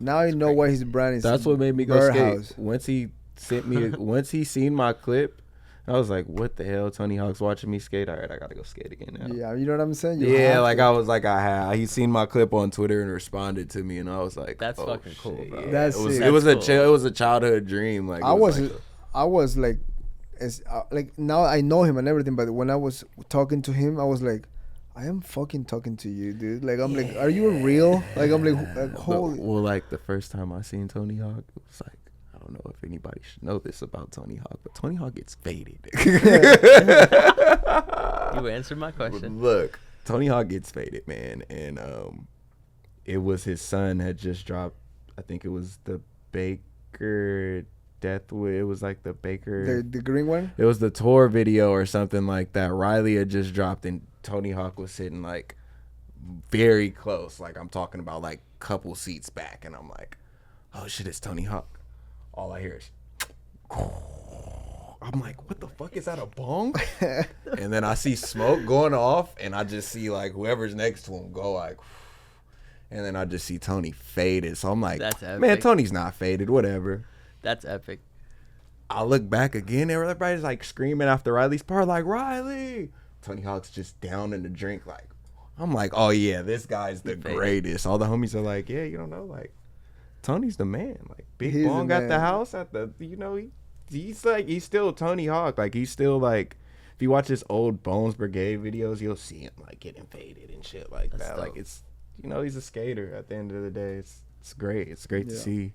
Now I know why his brand is. That's what made me go Birdhouse. skate. Once he sent me, once he seen my clip, I was like, "What the hell?" Tony Hawk's watching me skate. All right, I gotta go skate again now. Yeah, you know what I'm saying? You Yeah, have like to. I was like, he seen my clip on Twitter and responded to me, and I was like, That's oh, fucking cool, shit, bro. yeah. That's it was. sick. It was That's cool. it was a childhood dream. Like I it was, like I was like, like now I know him and everything, but when I was talking to him, I was like, I am fucking talking to you, dude. Like I'm like, are you real? Like I'm like holy. well, like the first time I seen Tony Hawk, it was like, I don't know if anybody should know this about Tony Hawk, but Tony Hawk gets faded. You answered my question. Look, Tony Hawk gets faded, man, and it was his son had just dropped. I think it was the Baker Deathwood. It was like the Baker. The green one. It was the tour video or something like that. Riley had just dropped, and Tony Hawk was sitting like very close. Like I'm talking about like couple seats back, and I'm like, oh shit, it's Tony Hawk. All I hear is. I'm like, what the fuck is that, a bong? And then I see smoke going off, and I just see like whoever's next to him go like, and then I just see Tony faded. So I'm like, That's man, epic. Tony's not faded, whatever. That's epic. I look back again, and everybody's like screaming after Riley's part, like, Riley. Tony Hawk's just down in the drink, like, I'm like, oh yeah, this guy's the Faded. greatest. All the homies are like, yeah, you don't know, like, Tony's the man. Like, Big He's the Bong at the man. house, at the, he's like, he's still Tony Hawk. Like, he's still like, if you watch his old Bones Brigade videos, you'll see him like getting faded and shit like That's that. Like, dope. it's, he's a skater at the end of the day. It's great. It's great to Yeah. see.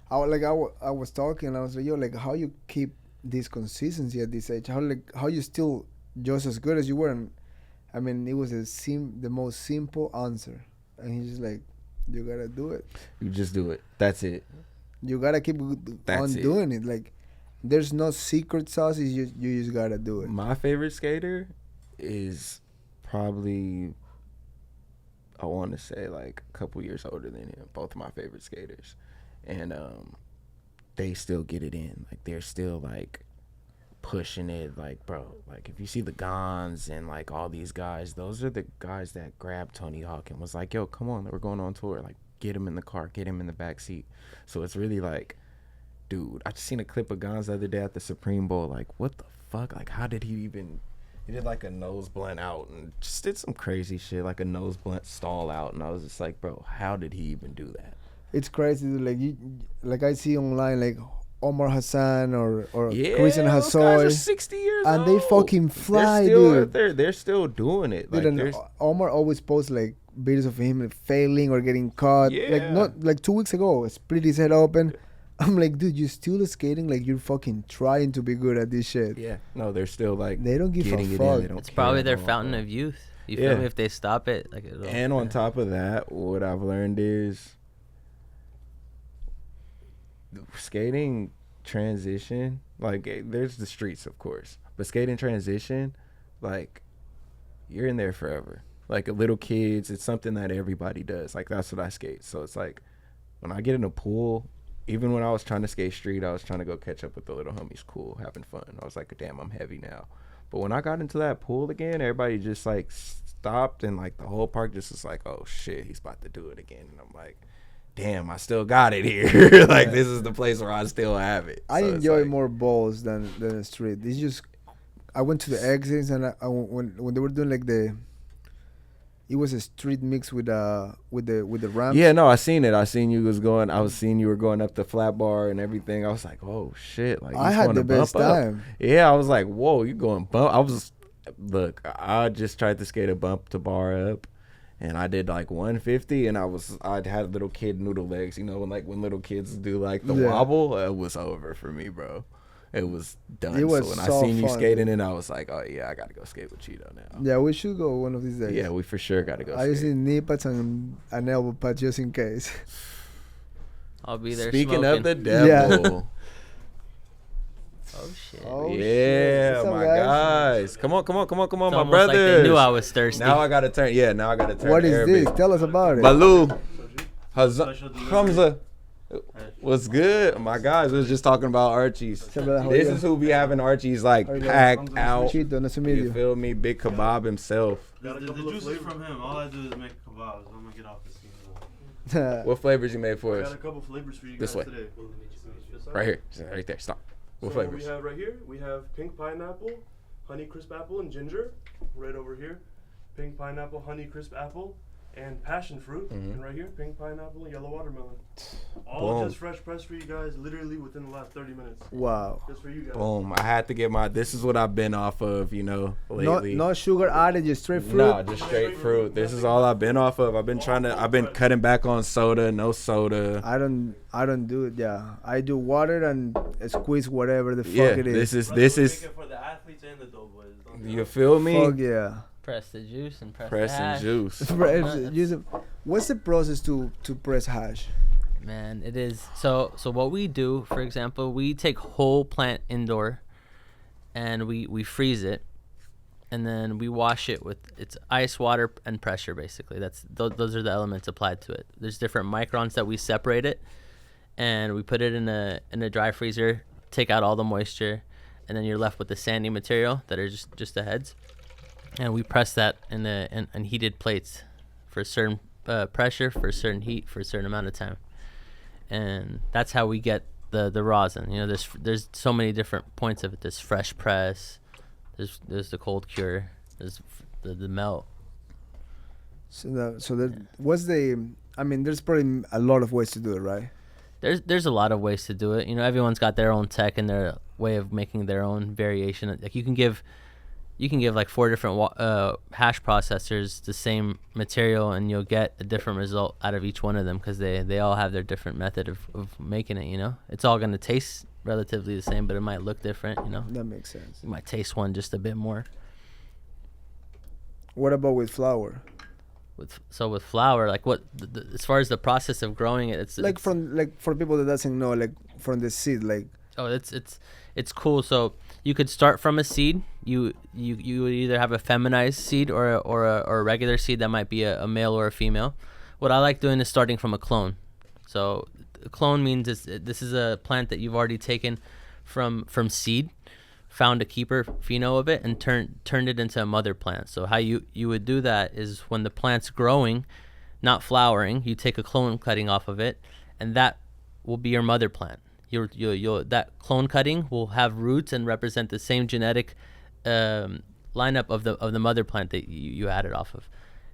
I was talking and I was like, yo, like how you keep this consistency at this age? How you still just as good as you were? And I mean, it was the most simple answer, and he's just like, you gotta do it. You just do it. That's it. You gotta keep That's on it. doing it. Like, there's no secret sauce. You just gotta do it. My favorite skater is probably, I want to say, like a couple years older than him. Both of my favorite skaters, and they still get it in. Like they're still like pushing it. Like, bro, like if you see the Gons and like all these guys, those are the guys that grabbed Tony Hawk and was like, yo, come on, we're going on tour. Like, get him in the car, get him in the back seat. So it's really like, dude, I just seen a clip of Gons the other day at the Supreme Bowl. Like, what the fuck? Like, how did he even? He did like a nose blunt out and just did some crazy shit, like a nose blunt stall out, and I was just like, bro, how did he even do that? It's crazy. Like I see online, like Omar Hassan or Yeah, Christian those guys are Hassoy, 60 years and old. they fucking fly, they're still, dude. They're still doing it. Like, Dude, and there's, Omar always posts like videos of him like, failing or getting caught. Like Yeah. not like 2 weeks ago, split his head open. I'm like, dude, you're still skating like you're fucking trying to be good at this shit. yeah, no, they're still like They don't give a getting it fuck. in. They don't It's care probably their at all, fountain bro. of youth. You Yeah. feel me? If they stop it, like it'll, And on top of that, what I've learned is skating transition. Like, there's the streets, of course, but skating transition, like, you're in there forever. Like, little kids, it's something that everybody does. Like, that's what I skate. So it's like, when I get in a pool, even when I was trying to skate street, I was trying to go catch up with the little homies, cool, having fun. I was like, damn, I'm heavy now. But when I got into that pool again, everybody just like stopped, and like the whole park just was like, oh shit, he's about to do it again. And I'm like, damn, I still got it here. Like this is the place where I still have it. I So it's enjoy like, more balls than the street. It's just I went to the exits, and when they were doing like it was a street mix with the ramps. Yeah, no, I seen it. I seen you were going up the flat bar and everything. I was like, oh shit! Like I had the best time. Yeah, I was like, whoa, you going bump? Look, I just tried to skate a bump to bar up, and I did like 150, and I had little kid noodle legs. You know, when little kids do like the wobble, it was over for me, bro. It was done. It was so when so I seen you fun, skating, and I was like, oh yeah, I gotta go skate with Chito now. Yeah, we should go one of these days. Yeah, we for sure gotta go. I just skate. need knee pads and an elbow pad just in case. I'll be there. Speaking smoking. of the devil. Oh shit. Oh, Yeah, shit. What's up, my guys? guys. Come on, It's my almost brothers. like they knew I was thirsty. Now I gotta turn. Yeah, now I gotta turn. What is Arabic. this? Tell us about it. Balu. Hamza. What's good? My guys, we was just talking about Archies. This is who be having Archies like packed out. Chito, nice to meet You you. feel me? Big Kebab himself. The juice is from him. All I do is make kebabs. I'm gonna get off this game. What flavors you made I for got us? a couple flavors for you This guys way. today. Right here. Right there. Stop. What So flavors? we have right here, we have pink pineapple, honey crisp apple, and ginger. Right over here, pink pineapple, honey crisp apple, and passion fruit. Mhm. And right here, pink pineapple and yellow watermelon. All Boom. just fresh pressed for you guys, literally within the last 30 minutes. Wow. Just for you guys. Boom. I had to get this is what I've been off of, lately. No sugar added, just straight fruit. No, just straight fruit. This is all I've been off of. I've been cutting back on soda, no soda. I don't do it. Yeah, I do water and squeeze whatever the fuck Yeah, it is. this is for the athletes and the dope boys. you feel me? Fuck yeah. Press the juice and press Press the and hash. juice. What's the process to press hash? Man, it is so what we do, for example, we take whole plant indoor and we freeze it, and then we wash it with it's ice, water, and pressure. Basically, those are the elements applied to it. There's different microns that we separate it, and we put it in a dry freezer, take out all the moisture, and then you're left with the sandy material that are just the heads, and we press that in heated plates for a certain pressure, for a certain heat, for a certain amount of time. And that's how we get the rosin. You know, there's so many different points of it. There's fresh press, there's the cold cure, there's the melt. There's probably a lot of ways to do it, right? There's a lot of ways to do it. You know, everyone's got their own tech and their way of making their own variation. Like you can give like 4 different hash processors the same material, and you'll get a different result out of each one of them because they all have their different method of making it. You know, it's all going to taste relatively the same, but it might look different. You know, That makes sense. you might taste one just a bit more. What about with flour? With flour, like as far as the process of growing it, it's Like for people that doesn't know, like from the seed, like it's cool. So you could start from a seed. You would either have a feminized seed or a regular seed that might be a male or a female. What I like doing is starting from a clone. So a clone means this is a plant that you've already taken from seed, found a keeper pheno of it, and turned it into a mother plant. So how you would do that is when the plant's growing, not flowering, you take a clone cutting off of it, and that will be your mother plant. That clone cutting will have roots and represent the same genetic lineup of the mother plant that you added off of.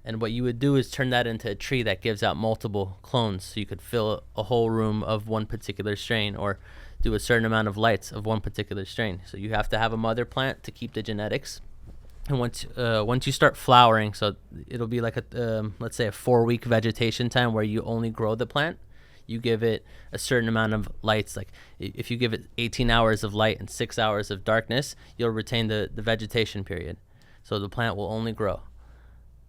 And what you would do is turn that into a tree that gives out multiple clones, so you could fill a whole room of one particular strain, or do a certain amount of lights of one particular strain. So you have to have a mother plant to keep the genetics. And once you start flowering, so it'll be like let's say a 4-week vegetation time where you only grow the plant. You give it a certain amount of lights. Like if you give it 18 hours of light and 6 hours of darkness, you'll retain the vegetation period. So the plant will only grow.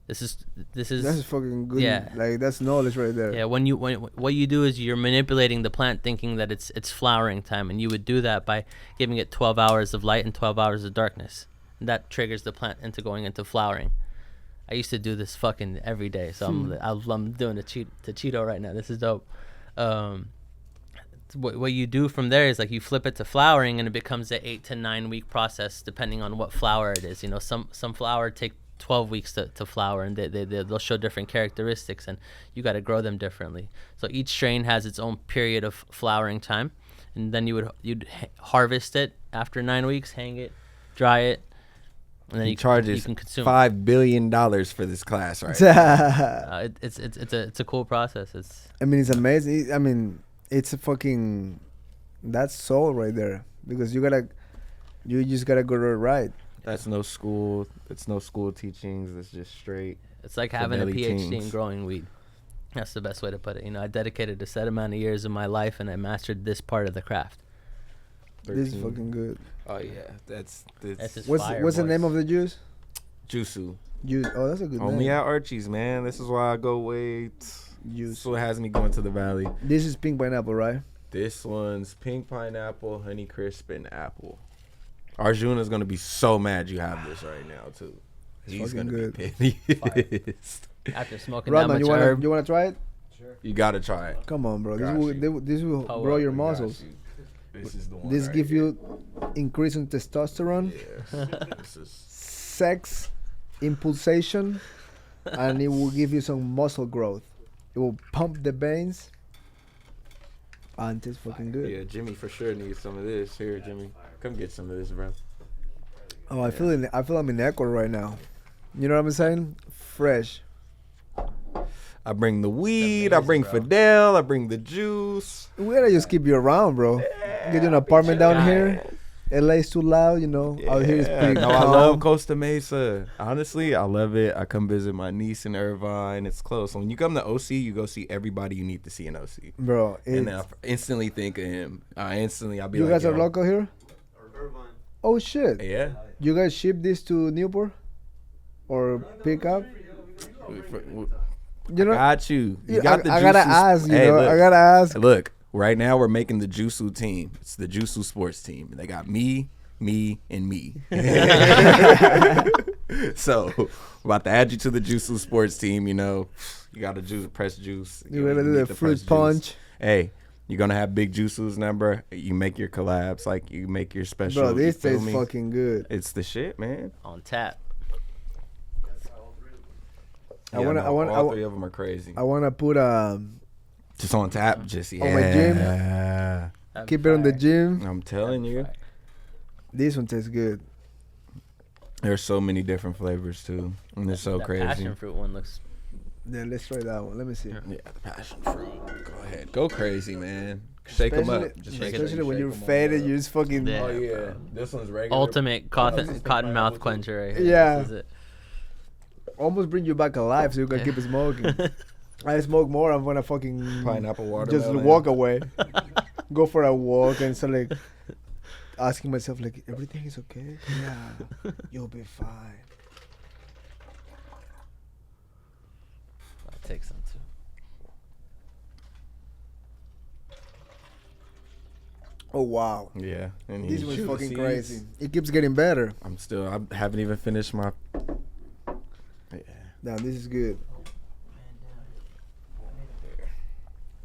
This is that's fucking good. Yeah. Like that's knowledge right there. Yeah, when what you do is you're manipulating the plant, thinking that it's flowering time, and you would do that by giving it 12 hours of light and 12 hours of darkness. And that triggers the plant into going into flowering. I used to do this fucking every day, so I'm doing it to Chito right now. This is dope. what you do from there is like you flip it to flowering, and it becomes an 8 to 9 week process depending on what flower it is. You know, some flower take 12 weeks to flower, and they'll show different characteristics, and you got to grow them differently. So each strain has its own period of flowering time, and then you'd harvest it after 9 weeks, hang it, dry it, and then He you charges can consume. $5 billion for this class, right? It's a cool process. I mean, it's amazing. I mean, it's a fucking, that's soul right there, because you just gotta go to it right. That's no school. It's no school teachings. It's just straight. It's like having a Belly PhD in Kings. growing weed. That's the best way to put it. You know, I dedicated a set amount of years of my life, and I mastered this part of the craft. This is 13. fucking good. Oh yeah, that's just What's fire, the name boys. of the juice? Juicu. Juice. Oh, that's a good Only name. at Archies, man. This is why I go wait. Juice. This is what has me going to the valley. This is pink pineapple, right? This one's pink pineapple, honey crisp, and apple. Arjuna's gonna be so mad you have this right now too. He's fucking gonna good. be pissed. After smoking that Rodman, much you herb, wanna try it? You gotta try it. Come on, bro. This Got will you. this will Power grow up, your I got muscles. you. This is the one. This right give here. you increase in testosterone, Yes. This is sex, impulsation, and it will give you some muscle growth. It will pump the veins. And it's fucking good. yeah. Jimmy for sure needs some of this. Here, Jimmy, come get some of this, bro. Oh, I feel I'm in Ecuador right now. You know what I'm saying? Fresh. I bring the weed. I amazing, bring bro. Fidel. I bring the juice. We gotta just keep you around, bro. Get you an apartment down here. LA's too loud, you know. Out here is pretty no, I calm. love Costa Mesa. Honestly, I love it. I come visit my niece in Irvine. It's close. When you come to OC, you go see everybody you need to see in OC. Bro, And then it's, I instantly think of him. I'll be you like, guys are yo, local here? Oh shit. Yeah. You guys ship this to Newport? Or pick up? You know, Got you. You yeah, got the I gotta Juicu ask, you Hey, know. look. I gotta ask. Look, right now we're making the Juicu team. It's the Juicu sports team. They got me, and me. So, about to add you to the Juicu sports team. You know, you got to press juice. You know, gotta do need the to press fruit juice. punch. Hey, you're gonna have big Juicu's number. You make your collabs, like you make your special. Bro, this you feel tastes me? fucking good. It's the shit, man. on tap. I wanna- all three of them are crazy. I wanna put Just on tap, just yeah. On my gym? That'd keep be it on the fire. gym. I'm telling you, Fire. This one tastes good. there's so many different flavors too, and it's so That crazy. passion fruit one looks. Yeah, let's try that one. Let me see. Yeah. Yeah, the passion fruit. Go ahead, go crazy, man. Shake them up. Just shake 'em. Especially when Shake you're 'em all faded, up. you just fucking. Yeah. Oh yeah, this one's regular. Ultimate cotton mouth quencher right here. Yeah. This is it. Almost bring you back alive so you can Yeah. keep smoking. I smoke more, I'm gonna fucking Pineapple water. just walk away. Go for a walk and start like asking myself like, everything is okay? Yeah, you'll be fine. I'll take some too. Oh wow, Yeah, and this you was shoot the fucking seeds. crazy. It keeps getting better. I haven't even finished my. Yeah. Now this is good.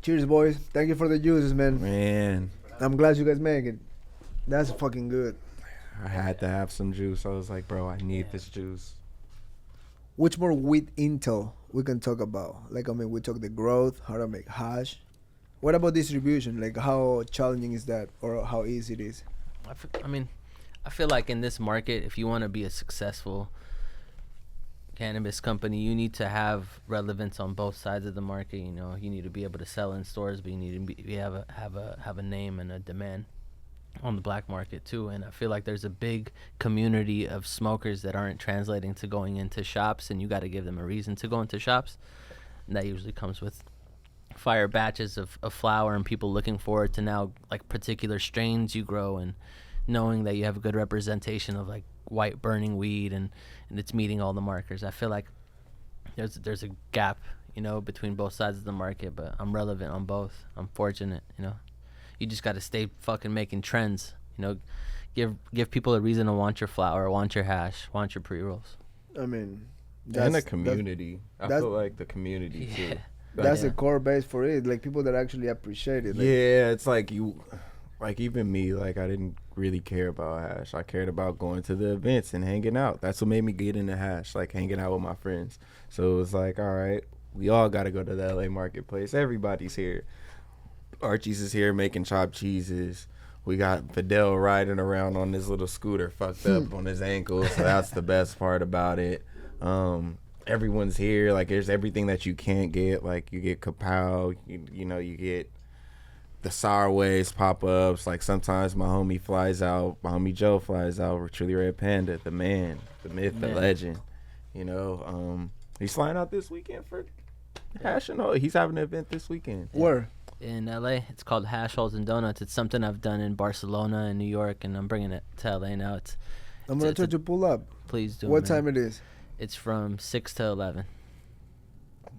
Cheers, boys. Thank you for the juices, man. Man, I'm glad you guys make it. That's fucking good. I had to have some juice. I was like, bro, I need this juice. Which more wheat intel we can talk about? Like, I mean, we talk the growth, how to make hash. What about distribution? Like, how challenging is that, or how easy it is? I feel like in this market, if you want to be a successful cannabis company, you need to have relevance on both sides of the market. You know, you need to be able to sell in stores, but you need to have a name and a demand on the black market too. And I feel like there's a big community of smokers that aren't translating to going into shops, and you got to give them a reason to go into shops. And that usually comes with fire batches of flower and people looking forward to now like particular strains you grow, and knowing that you have a good representation of like white burning weed and it's meeting all the markers. I feel like there's a gap, you know, between both sides of the market, but I'm relevant on both. I'm fortunate, you know. You just got to stay fucking making trends, you know. Give people a reason to want your flower, want your hash, want your pre-rolls. I mean, And the community. I that's- feel like the community too. Yeah. That's Yeah. the core base for it. Like people that actually appreciate it. Like, Yeah, it's like you, like even me, like I didn't really care about hash. I cared about going to the events and hanging out. That's what made me get into hash, like hanging out with my friends. So it was like, all right, we all got to go to the LA marketplace. Everybody's here. Archies is here making chopped cheeses. We got Fidel riding around on this little scooter, fucked up on his ankle. So that's the best part about it. Everyone's here. Like there's everything that you can't get. Like you get kapow. You know, you get the sour waves pop ups. Like sometimes my homie flies out. My homie Joe flies out. With Truly Red Panda, the man, the myth, the legend. You know, he's flying out this weekend for Hash and He's having an event this weekend. where? In LA, it's called Hash Holes and Donuts. It's something I've done in Barcelona and New York, and I'm bringing it to LA now. I'm gonna it's try a- to pull up. Please do. What man. time it is? It's from 6 to 11.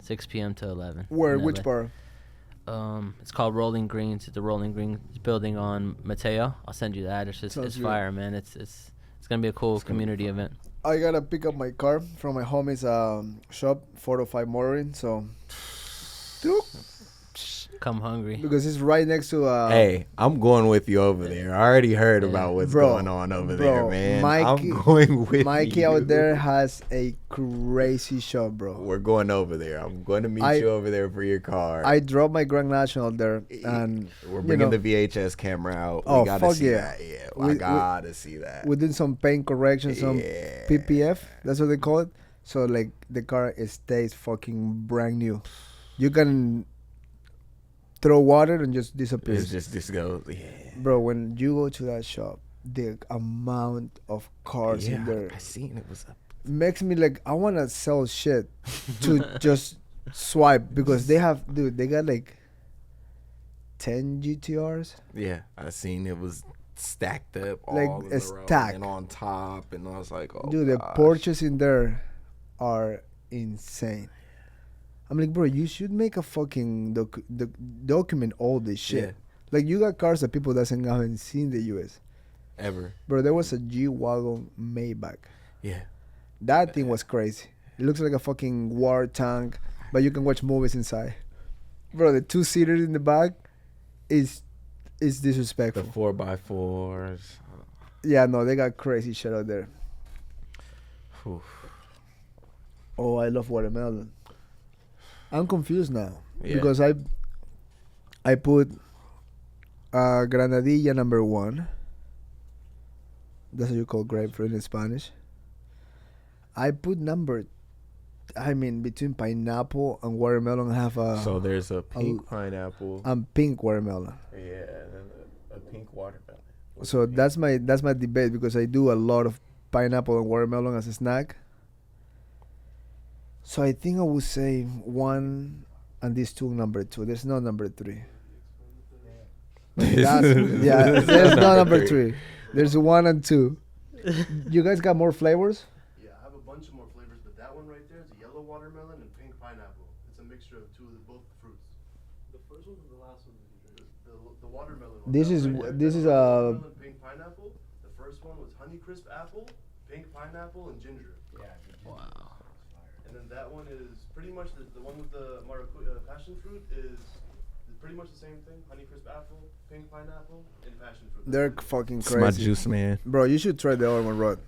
6 p.m. to 11. Where? in Which LA. bar? It's called Rolling Greens. It's the Rolling Greens building on Mateo. I'll send you the address. It's Sounds good. fire, man. It's gonna be a cool community event. I gotta pick up my car from my homie's shop, 405 Motoring. So, Come hungry. because it's right next to. Hey, I'm going with you over there. I already heard about what's Bro, going on over bro, there, man. Mikey- I'm going with Mikey you. out there has a crazy shop, bro. We're going over there. I'm going to meet you over there for your car. I drove my Grand National there, and We're you bringing know, the VHS camera out. Oh, We gotta fuck see yeah. that. Yeah, I We- gotta see that. we did some paint correction, some Yeah. PPF. That's what they call it. So like the car stays fucking brand new. You can throw water and just disappears. It's just this goes. Yeah. Bro, when you go to that shop, the amount of cars in there I seen it was up. makes me like I wanna sell shit to just swipe because they got like 10 GTRs. Yeah, I seen it was stacked up Like all in a the row stack. and on top, and I was like, oh, Dude, the gosh. Porsches in there are insane. I'm like, bro, you should make a fucking document all this shit. Yeah. Like, you got cars that people doesn't haven't seen in the U.S. Ever. Bro, there was a G-Wagon Maybach. Yeah. That thing was crazy. It looks like a fucking war tank, but you can watch movies inside. Bro, the two-seaters in the back is The disrespectful. 4x4s. Yeah, no, they got crazy shit out there. Whew. Oh, I love watermelon. I'm confused now Yeah. because I put Granadilla number 1. That's what you call grapefruit in Spanish. I put between pineapple and watermelon, I have So there's a pink pineapple. pink watermelon. Yeah, and then a pink watermelon. So that's my debate because I do a lot of pineapple and watermelon as a snack. So I think I would say 1 and these 2 number 2. There's no number 3. There's no number 3. There's 1 and 2. You guys got more flavors? Yeah, I have a bunch of more flavors, but that one right there is a yellow watermelon and pink pineapple. It's a mixture of both fruits. The first one or the last one? The watermelon one. This That is right there, this that is watermelon, pink pineapple. The first one was honey crisp apple, pink pineapple, and ginger. Wow. And then that one is pretty much the one with the passion fruit is pretty much the same thing. Honey crisp apple, pink pineapple, and passion fruit. they're fucking It's my crazy. juice, man. Bro, you should try the other one, Rod.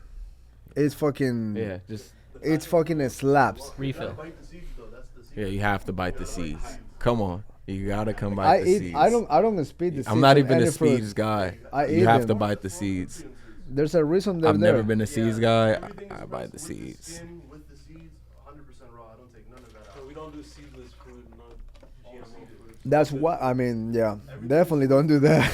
It's fucking Yeah, just it's fucking slaps. Refill. Bite the seeds though. That's the seed. yeah. You have to bite the seeds. Come on, you gotta come I bite the eat seeds. I don't speed the seeds. I'm not on even any a fruit. seeds guy. I You eat have them. to bite the seeds. There's a reason they're I've there. never been a seeds guy. Everything is I bite the with seeds. skin, with the seeds, 100% raw. I don't take none of that out. So we don't do seedless fruit, not GMO fruit. That's what I mean. Yeah, definitely don't do that.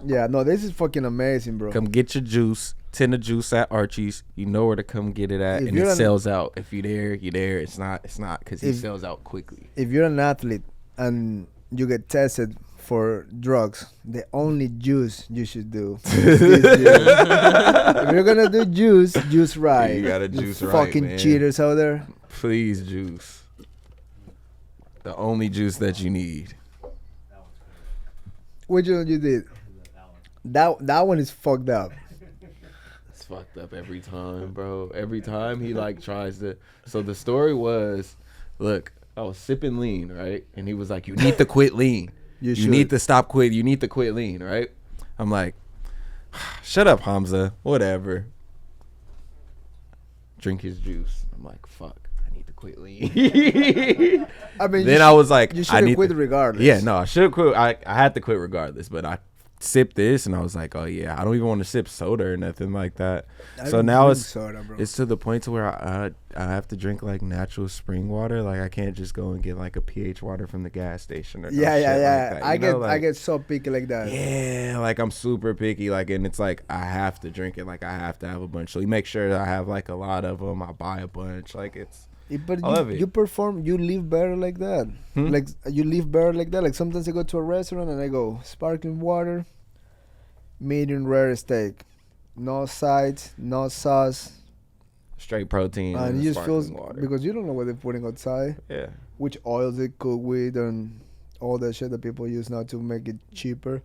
Yeah, no, this is fucking amazing, bro. Come get your juice. 10 of juice at Archies. You know where to come get it at, If and you're it an- sells out. If you're there, you're there. It's not because he If- sells out quickly. If you're an athlete and you get tested for drugs, the only juice you should do is this juice. If you're gonna do juice right. You gotta You juice right, fucking man. cheaters out there. Please, juice. The only juice that you need. Which one you did? That one is fucked up. It's fucked up every time, bro. Every time he like tries to. So the story was, look, I was sipping lean, right? And he was like, "You need to quit lean. You You need to stop quit. You need to quit lean, right?" I'm like, "Shut up, Hamza. Whatever." Drink his juice. I'm like, "Fuck, I need to quit lean." I mean, Then I was like, you "I should need have quit to-" regardless. Yeah, no, I should have quit. I had to quit regardless, but I sipped this and I was like, "Oh yeah, I don't even want to sip soda or nothing like that." I So don't now drink it's soda, bro. it's to the point to where I have to drink like natural spring water. Like I can't just go and get like a pH water from the gas station or no yeah, shit yeah, like yeah. that, I you know? get I Like, get so picky like that. yeah, like I'm super picky, like, and it's like I have to drink it, like I have to have a bunch. So you make sure that I have like a lot of them. I buy a bunch, like it's. But I love it. you perform, you live better like that. Hmm? Like you live better like that. Like sometimes I go to a restaurant and I go sparkling water, medium rare steak, no sides, no sauce, Straight protein and and you just feel sparkling water. because you don't know what they're putting outside, Yeah, which oils they cook with, and all that shit that people use now to make it cheaper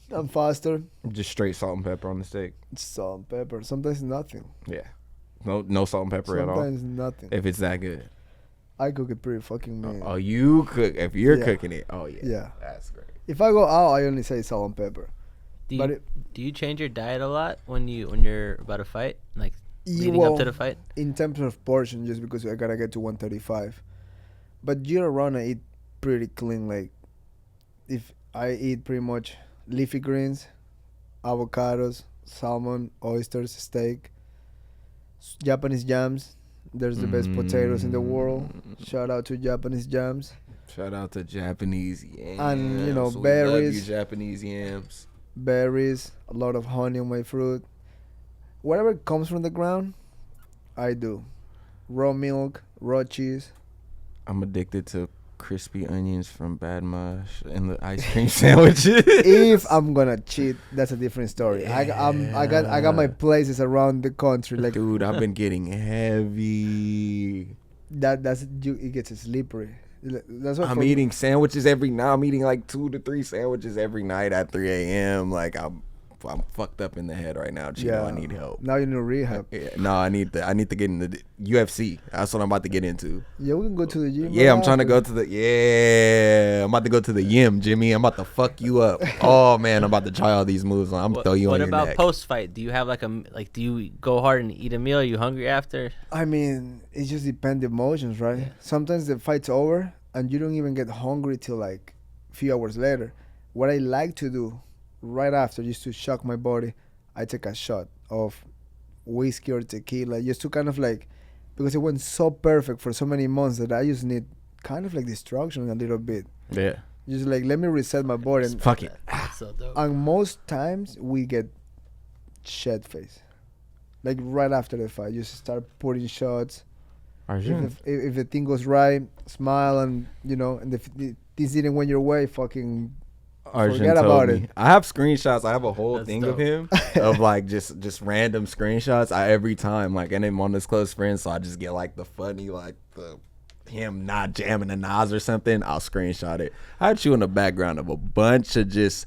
and faster. just straight salt and pepper on the steak. Salt and pepper. Sometimes nothing. Yeah, no salt and pepper at all. Sometimes nothing. If it's that good. I cook it pretty fucking mean. Oh, you cook if you're Yeah. cooking it. Oh yeah, Yeah. that's great. If I go out, I only say salt and pepper. Do But you, it, do you change your diet a lot when you're about to fight, like leading up to the fight? in terms of portion, just because I gotta get to 135. But year round, I eat pretty clean. Like, if I eat pretty much leafy greens, avocados, salmon, oysters, steak, Japanese jams. There's the best potatoes in the world. Shout out to Japanese jams. Shout out to Japanese yams. And, you know, We love berries. you, Japanese yams. Berries, a lot of honey on my fruit. Whatever comes from the ground, I do. Raw milk, raw cheese. I'm addicted to crispy onions from Bad Mush and the ice cream sandwiches. If I'm gonna cheat, that's a different story. I got my places around the country. Like Dude, I've been getting heavy. it gets slippery. That's what I'm for- eating sandwiches every night. I'm eating like 2 to 3 sandwiches every night at 3 a.m. Like I'm fucked up in the head right now, Chito. Yeah. I need help. Now you know rehab. Yeah, no, I need to get into the UFC. That's what I'm about to get into. Yeah, we can go to the gym. Yeah, right I'm trying to after. go to the I'm about to go to the gym, Jimmy. I'm about to fuck you up. Oh man, I'm about to try all these moves. I'm gonna throw you on your neck. What about post fight? Do you have do you go hard and eat a meal? Are you hungry after? I mean, it just depends the emotions, right? Yeah. Sometimes the fight's over and you don't even get hungry till like a few hours later. What I like to do right after, just to shock my body, I take a shot of whiskey or tequila, just to kind of like, because it went so perfect for so many months that I just need kind of like destruction a little bit. Yeah, Just like, let me reset my body. And, fuck it. That's so dope. and most times we get shed face. Like right after the fight, just start putting shots. If the thing goes right, smile, and and if this didn't went your way, fucking Arjun forget told about me. it. I have screenshots. I have a whole That's thing of dope. him of like just random screenshots. Every time like, and I'm on this close friends, so I just get like the funny like the him not jamming a Nas or something. I'll screenshot it. I had you in the background of a bunch of just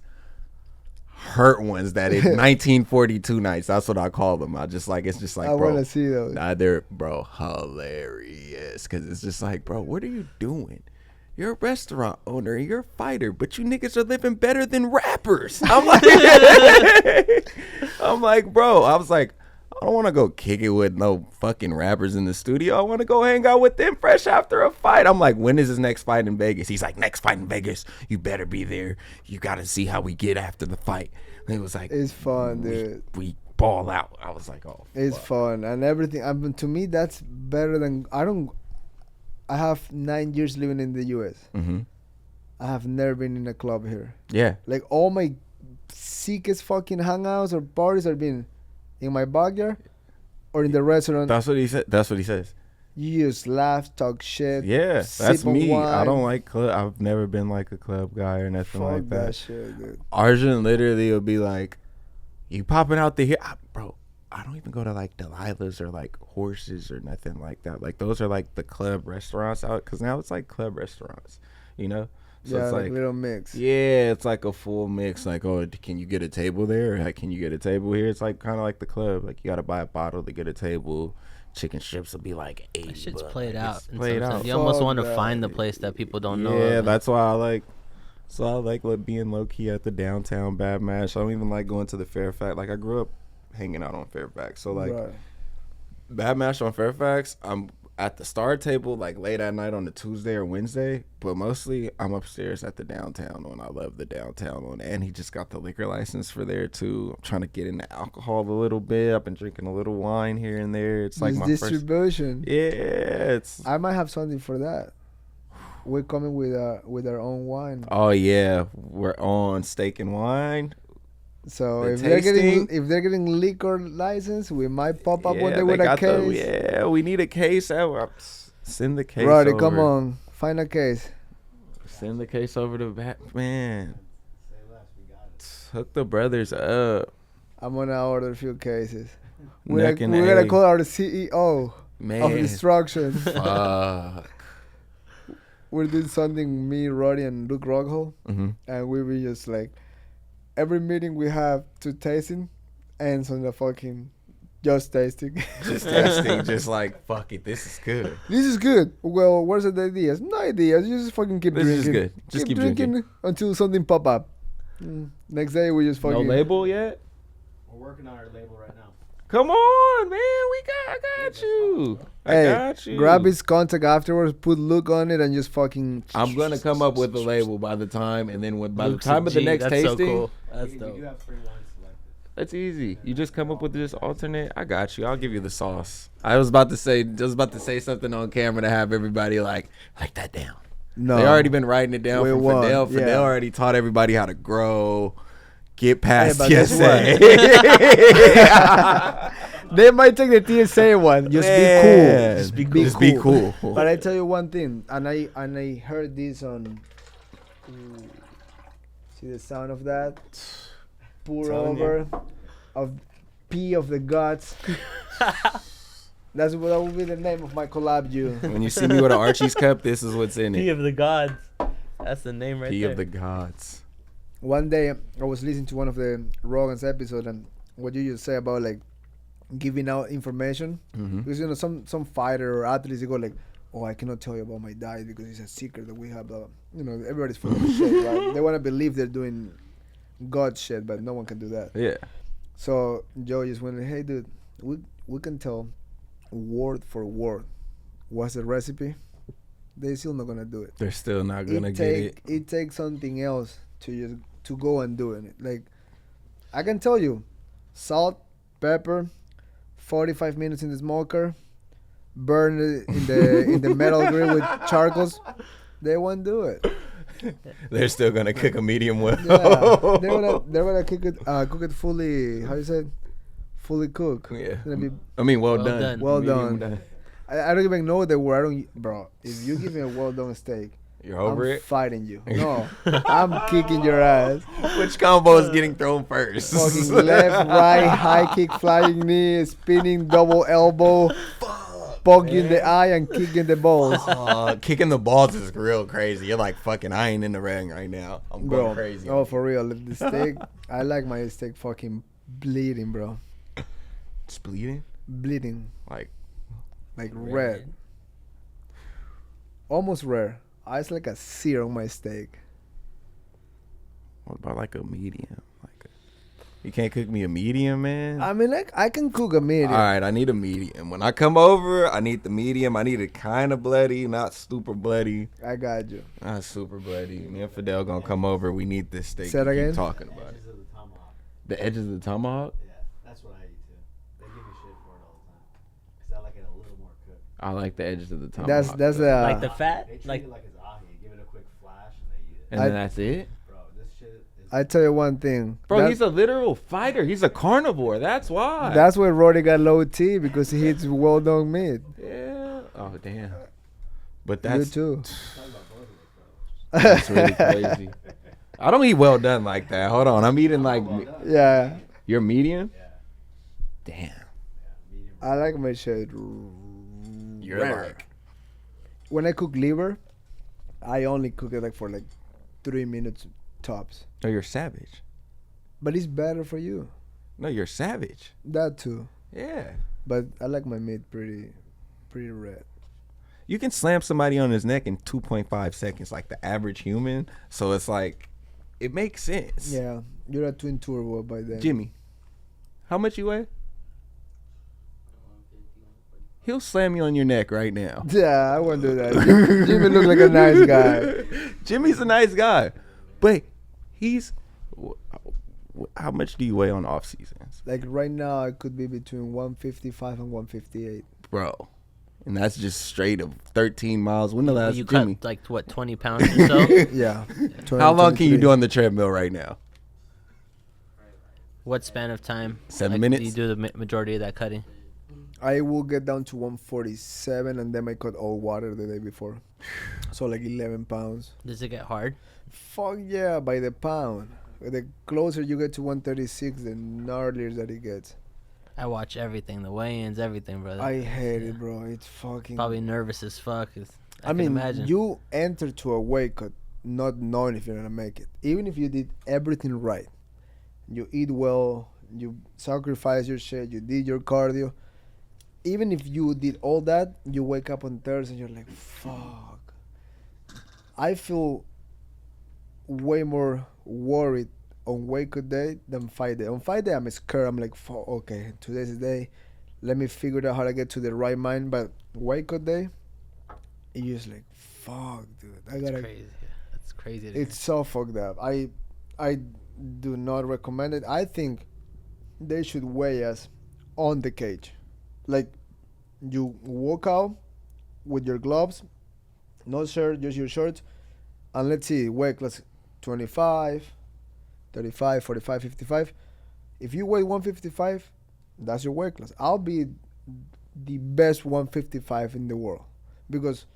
hurt ones that in 1942 nights. That's what I call them. It's just like I want bro. to see those. Nah, they're hilarious because it's just like, bro, what are you doing? You're a restaurant owner, you're a fighter, but you niggas are living better than rappers. I'm like, bro, I was like, I don't want to go kick it with no fucking rappers in the studio. I want to go hang out with them fresh after a fight. I'm like, when is his next fight in Vegas? He's like, next fight in Vegas. You better be there. You got to see how we get after the fight. And it was like, It's fun, dude. we ball out. I was like, oh, It's fuck. fun and everything. I mean, to me, that's better than I have 9 years living in the U.S. Mm-hmm. I have never been in a club here. Yeah. Like all my sickest fucking hangouts or parties are been in my backyard or in the restaurant. That's what he said. That's what he says. You just laugh, talk shit. Yeah, sip that's on me. I wine. don't like club. I've never been like a club guy or nothing Fuck like that that. shit, dude. Arjun literally will be like, "You popping out the here, bro? I don't even go to like Delilah's or like Horses or nothing like that. Like those are like the club restaurants out because now it's like club restaurants, you know." So yeah, it's like like, little mix. yeah, it's like a full mix. Like, oh, can you get a table there? Or, like, can you get a table here? It's like kind of like the club. Like, you got to buy a bottle to get a table. Chicken strips will be like $80. That shit's played like, out. it's in played some sense. out. You almost Fuck want to that. find the place that people don't know. Yeah, of. that's why I like. So I like being low key at the downtown Bad Mash. I don't even like going to the Fairfax. Like, I grew up hanging out on Fairfax. So like Right. Bad Mash on Fairfax, I'm at the Star table like late at night on a Tuesday or Wednesday, but mostly I'm upstairs at the downtown one. I love the downtown one, and he just got the liquor license for there too. I'm trying to get into alcohol a little bit. I've been drinking a little wine here and there. It's like This my distribution. first. Yeah, it's. I might have something for that. We're coming with our own wine. Oh yeah, we're on Steak and Wine. So The if they're tasting? getting liquor license, we might pop up one Yeah, day with they a got the- case. yeah, we need a case. Send the case. Roddy, over. come on, find a case. Send the case over to Batman. Hook the brothers up. I'm gonna order a few cases. Neck and We're gonna A. call our CEO Man. of destruction. Fuck. We're doing something, me, Roddy, and Luke Rockhold, hmm and we were just like, every meeting we have to tasting ends on the fucking just tasting. Just testing, just like, fuck it, this is good. This is good. Well, where's the ideas? No ideas. You just fucking keep This drinking. is good. Just keep drinking. until something pop up. Next day we just No fucking. label yet? We're working on our label right now. Come on, man. I got you. I Hey, got you. grab his contact afterwards, put Luke on it, and just fucking. I'm gonna come up with a label by the time, and then by Luke's the time a of the G. next That's tasting, so cool. That's We dope. do have 3 wines selected. that's easy. You just come up with this alternate. I got you. I'll give you the sauce. I was about to say something on camera to have everybody like that down. No. They already been writing it down We from won, Fidel. yeah. Fidel already taught everybody how to grow, get past but guess TSA. They might take the TSA one. Just Man, be cool. just be cool. But I tell you one thing, and I heard this on. See the sound of that? Pour Telling you. over of pee of the gods. That will be the name of my collab. You. When you see me with an Archies cup, this is what's in P it. of the gods. That's the name right P there. of the gods. One day I was listening to one of the Rogan's episode, and what you just say about like giving out information, Mm-hmm. because you know some fighter or athletes, they go like, oh, I cannot tell you about my diet because it's a secret that we have. You know, everybody's full of shit, right? They want to believe they're doing God shit, but no one can do that. Yeah. So Joe just went, hey dude, we can tell word for word what's the recipe. They still not gonna do it. They're still not gonna get it. It takes something else to go and do it. Like I can tell you, salt, pepper, 45 minutes in the smoker, burn it in the metal grill with charcoals. They won't do it. They're still gonna cook a medium well. Yeah, they're gonna cook it fully. How you say? Fully cook. Yeah. It's gonna be. I mean, well Well done. done. Well Medium done. I don't even know the word. I don't, bro. If you give me a well done steak, You're over I'm it. fighting you. No, I'm kicking your ass. Which combo is getting thrown first? Fucking left, right, high kick, flying knee, spinning double elbow, poke you in the eye and kick in the balls. Kicking the balls is real crazy. You're like, fucking, I ain't in the ring right now. I'm going Bro, crazy. oh for real, the steak. I like my steak fucking bleeding, bro. It's bleeding? Bleeding, Like, like red. Almost rare. It's like a sear on my steak. what about like a medium? You can't cook me a medium, man? I mean, like I can cook a medium. All right, I need a medium. When I come over, I need the medium. I need it kind of bloody, not super bloody. I got you. Not super bloody. Me and Fidel gonna come over. We need this steak. Say it You keep again? talking about it. Edges of the tomahawk. The edges of the tomahawk. Yeah, that's what I eat too. They give me shit for it all the time. Because I like it a little more cooked. I like the edges of the tomahawk. That's though. Like the fat? They treat Like it like it's ahi. Give it a quick flash and they eat it. And then that's it. Bro, this shit is... I tell you one thing. Bro, That- he's a literal fighter. He's a carnivore. That's why. That's why Roddy got low T, because he eats well done meat. Yeah. Oh damn. But You that's too. that's really crazy. I don't eat well done like that. Hold on. I'm eating like Yeah, you're medium. Yeah. Damn. Medium. I like my shit. You're rare. like When I cook liver, I only cook it like for like 3 minutes tops. No, you're savage. But it's better for you. No, you're savage. That too. Yeah. But I like my meat pretty red. You can slam somebody on his neck in 2.5 seconds, like the average human. So it's like, it makes sense. Yeah, you're a twin turbo by then. Jimmy, how much you weigh? He'll slam you on your neck right now. Yeah, I won't do that. Jimmy look like a nice guy. Jimmy's a nice guy, but he's. How much do you weigh on off seasons, Like right now, I could be between 155 and 158. bro? And that's just straight of 13 miles. When the last You Jimmy? cut like what 20 pounds or so. Yeah. How long can you 23. do on the treadmill right now? What span of time? 7 minutes? You do the majority of that cutting. I will get down to 147 and then I cut all water the day before. So like 11 pounds. Does it get hard? Fuck yeah, by the pound. The closer you get to 136, the gnarlier that it gets. I watch everything, the weigh-ins, everything, brother. I hate it, bro. It's fucking. Probably nervous as fuck. I can mean, imagine. you enter to a weight cut not knowing if you're gonna make it. Even if you did everything right, you eat well, you sacrifice your shit, you did your cardio. Even if you did all that, you wake up on Thursday and you're like, fuck. I feel way more worried on weight cut day than fight day. On fight day, I'm scared. I'm like, fuck, okay, today's the day. Let me figure out how to get to the right mind. But weight cut day, you're just like, fuck, dude. I gotta. That's crazy. That's crazy. to It's so fucked up. I do not recommend it. I think they should weigh us on the cage. Like, you walk out with your gloves, no shirt, just your shorts, and let's see, weight class 25, 35, 45, 55. If you weigh 155, that's your weight class. I'll be the best 155 in the world because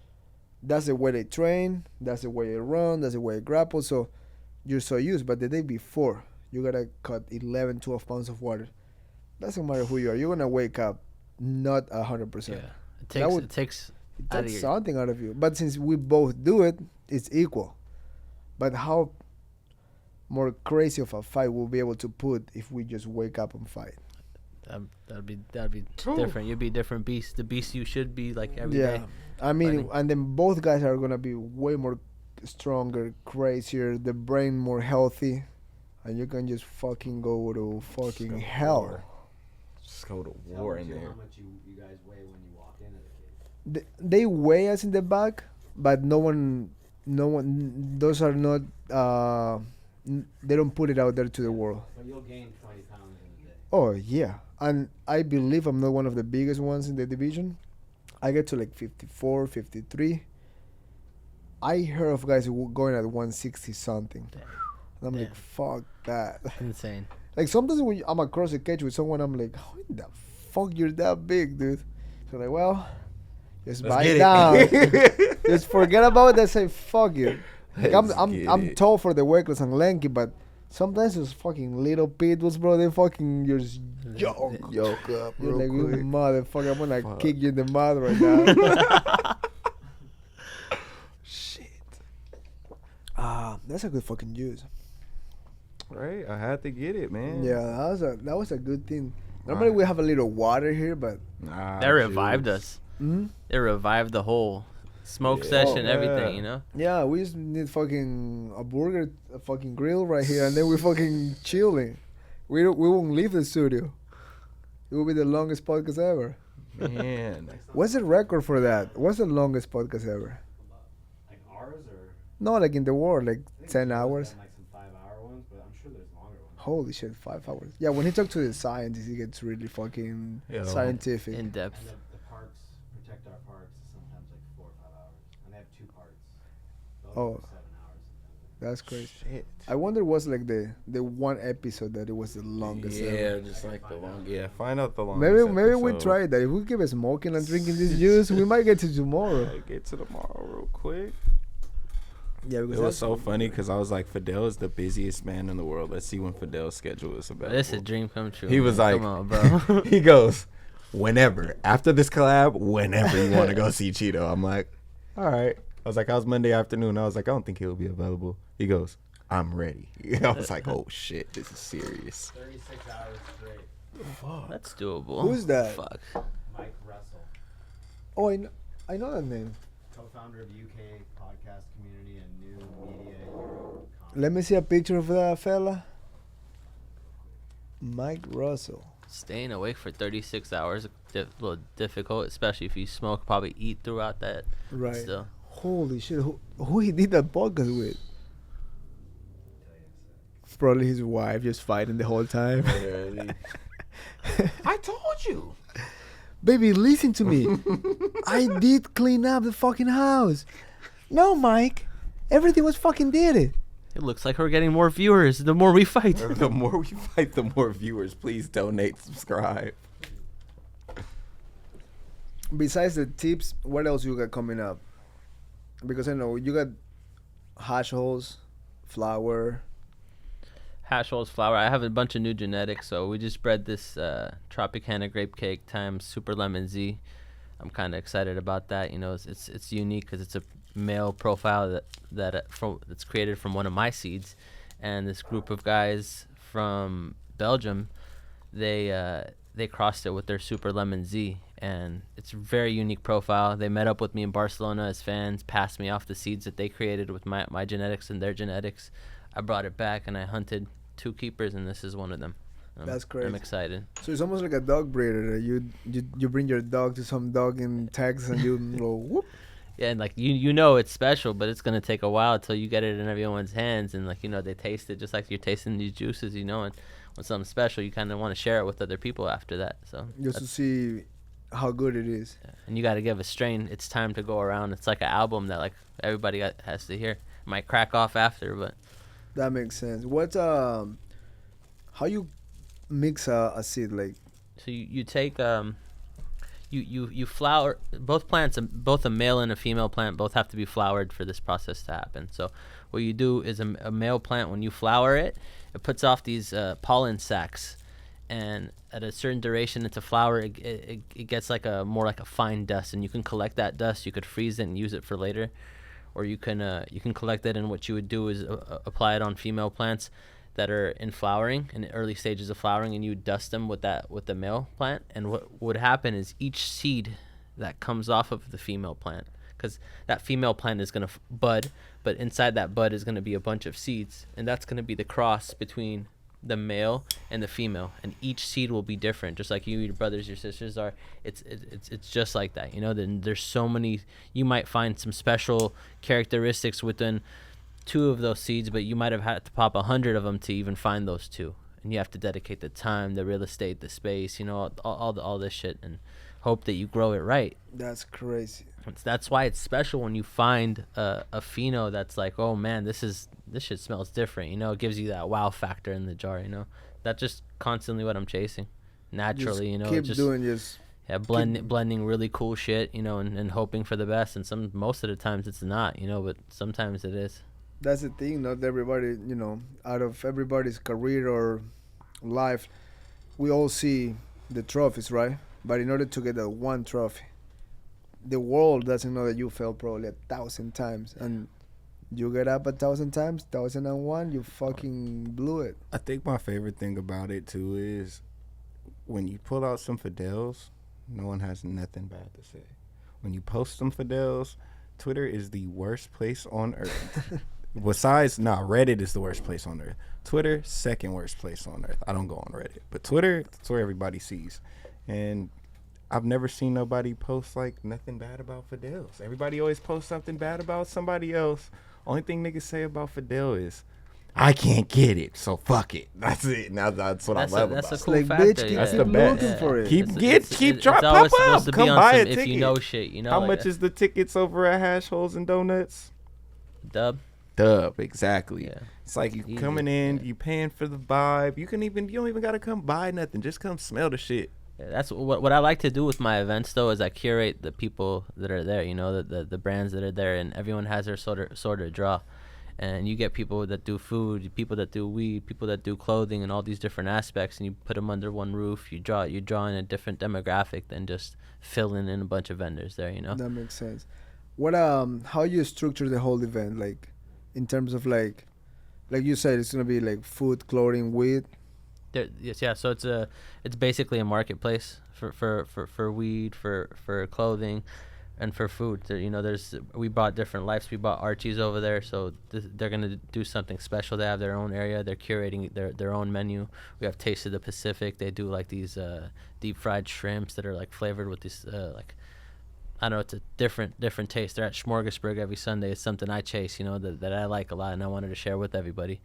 that's the way they train, that's the way they run, that's the way they grapple. So you're so used. But the day before, you gotta cut 11, 12 pounds of water. Doesn't matter who you are. You're gonna wake up not 100%. Yeah. That would- It takes It out of takes your- something out of you. But since we both do it, it's equal. But how more crazy of a fight we'll be able to put if we just wake up and fight? That'd be different. You'd be a different beast. The beast you should be like every day. Yeah. I mean, fighting. and then both guys are gonna be way more stronger, crazier, the brain more healthy, and you can just fucking go to fucking go to hell. war. Just go to Tell war me in too there. how much you guys weigh when you walk into the cage. They weigh us in the back, but no one. Those are not. They don't put it out there to the world. But you'll gain 20 pounds in a day. Oh yeah, and I believe I'm not one of the biggest ones in the division. I get to like 54, 53. I heard of guys who going at 160 something. Damn. And I'm like, Damn. fuck that. Insane. Like sometimes when I'm across the cage with someone, I'm like, how in the fuck you're that big, dude? So like, well, just Let's buy get it down. Just forget about it and say fuck you. Like, Let's I'm get it. tall for the weight class and lanky, but sometimes those fucking little pitbulls, bro, they fucking just yoke. Yoke up You're real like, you quick. motherfucker, I'm gonna Fuck. kick you in the mouth right now. Shit. That's a good fucking juice. Right? I had to get it, man. Yeah, that was a good thing. Normally we have a little water here, but Nah, That revived juice. us. mm, It revived the whole smoke Yeah. session, Oh, everything, yeah. you know? yeah, we just need fucking a burger, a fucking grill right here, and then we fucking chilling. We won't leave the studio. It will be the longest podcast ever. Man. What's the record for that? What's the longest podcast ever? Like ours or? No, like in the world, like I think 10 Joe's hours. done, like some 5-hour ones, but I'm sure there's longer ones. Holy shit, 5 hours. Yeah, when he talks to the scientists, he gets really fucking Yeah. scientific. In depth. And the parks, protect our parks is sometimes like 4 or 5 hours. And they have 2 parts. Those Oh. are 7 hours sometimes. That's crazy. Shit. I wonder what's like the one episode that it was the longest ever. Yeah, just like the long. Yeah, find out the longest. Maybe we episode. try that. If we keep smoking and drinking this juice, we might get to tomorrow. Alright, get to tomorrow real quick. Yeah, It because was so funny because I was like, Fidel is the busiest man in the world. Let's see when Fidel's schedule is available. This is a dream come true. He was man. like, Come on, bro. he goes, whenever. After this collab, whenever you want to go see Chito. I'm like, all right. was like, how's Monday afternoon? I was like, I don't think he'll be available. He goes, I'm ready. I was like, oh shit, this is serious. 36 hours straight. That's doable. Who's that? Fuck. Mike Russell, Oh, I know that name. co-founder of UK podcast community and new media Euro. Let me see a picture of that fella. Mike Russell. Staying awake for 36 hours a little difficult, especially if you smoke, probably eat throughout that. Right. Still. Holy shit. Who he did that podcast with? Probably his wife just fighting the whole time. I told you. Baby, listen to me. I did clean up the fucking house. No, Mike. Everything was fucking did it. It looks like we're getting more viewers the more we fight. The more we fight, the more viewers. Please donate, subscribe. Besides the tips, what else you got coming up? Because I know you got hash holes, flour. Hash holes, flour. I have a bunch of new genetics, so we just bred this Tropicana grape cake times Super Lemon Z. I'm kind of excited about that. You know, it's unique because it's a male profile that's created from one of my seeds, and this group of guys from Belgium, they crossed it with their Super Lemon Z, and it's a very unique profile. They met up with me in Barcelona as fans, passed me off the seeds that they created with my genetics and their genetics. I brought it back and I hunted 2 keepers, and this is one of them. That's crazy. I'm excited. So it's almost like a dog breeder. You bring your dog to some dog in Texas and you go whoop. Yeah, and like you know it's special, but it's gonna take a while till you get it in everyone's hands, and like, you know, they taste it just like you're tasting these juices, you know, and when something's special, you kind of want to share it with other people after that. So Just to see how good it is. yeah. And you got to give a strain. It's time to go around. It's like an album that like everybody has to hear. Might crack off after, but That makes sense. What how you mix a seed like? so you take you flower both plants, both a male and a female plant both have to be flowered for this process to happen. So what you do is a male plant, when you flower it, it puts off these pollen sacs, and at a certain duration into flower, it gets like a more like a fine dust, and you can collect that dust. You could freeze it and use it for later, or you can collect it, and what you would do is apply it on female plants that are in flowering, in the early stages of flowering, and you dust them with the male plant. And what would happen is each seed that comes off of the female plant, because that female plant is going to bud, but inside that bud is going to be a bunch of seeds, and that's going to be the cross between the male and the female, and each seed will be different, just like you, your brothers, your sisters are. It's just like that, you know. Then there's so many, you might find some special characteristics within 2 of those seeds, but you might have had to pop 100 of them to even find those 2, and you have to dedicate the time, the real estate, the space, you know, all this shit, and hope that you grow it right. That's crazy. That's why it's special when you find a pheno that's like, oh man, this shit smells different, you know. It gives you that wow factor in the jar, you know. That's just constantly what I'm chasing naturally, Just you know. keep just doing just yeah, blending really cool shit, you know, and hoping for the best. And most of the times it's not, you know, but sometimes it is. that's the thing. Not everybody, you know, out of everybody's career or life, we all see the trophies, right? But in order to get that one trophy, the world doesn't know that you failed probably 1,000 times, and you get up 1,000 times, 1,001, you fucking blew it. I think my favorite thing about it too is when you pull out some Fidels, no one has nothing bad to say. When you post some Fidels, Twitter is the worst place on earth. Reddit is the worst place on earth. Twitter, second worst place on earth. I don't go on Reddit, but Twitter, that's where everybody sees. And I've never seen nobody post like nothing bad about Fidels. Everybody always posts something bad about somebody else. Only thing niggas say about Fidel is, I can't get it, so fuck it. That's it. Now that's what I love about That's a it. cool Like, factor. bitch, keep, That's keep the best. looking for it. Keep trying. It's always Pop supposed up. to be Come on buy a some ticket. if you know shit, you know. How like much is the tickets over at Hash Holes and Donuts? dub? Dub, exactly. Yeah. It's like you Easy. coming in, Yeah. you paying for the vibe. You don't even gotta come buy nothing. Just come smell the shit. Yeah, that's what I like to do with my events though, is I curate the people that are there, you know, the brands that are there, and everyone has their sort of draw. And you get people that do food, people that do weed, people that do clothing, and all these different aspects, and you put them under one roof. You draw in a different demographic than just filling in a bunch of vendors there, you know. That makes sense. What how you structure the whole event, like in terms of like you said, it's gonna be like food, clothing, weed. Yes, yeah. So it's basically a marketplace for weed, for clothing, and for food. There, we bought different lives. We bought Archies over there, so they're gonna do something special. They have their own area. They're curating their own menu. We have Taste of the Pacific. They do like these deep fried shrimps that are like flavored with this like, I don't know, it's a different taste. They're at Smorgasburg every Sunday. It's something I chase, that I like a lot, and I wanted to share with everybody.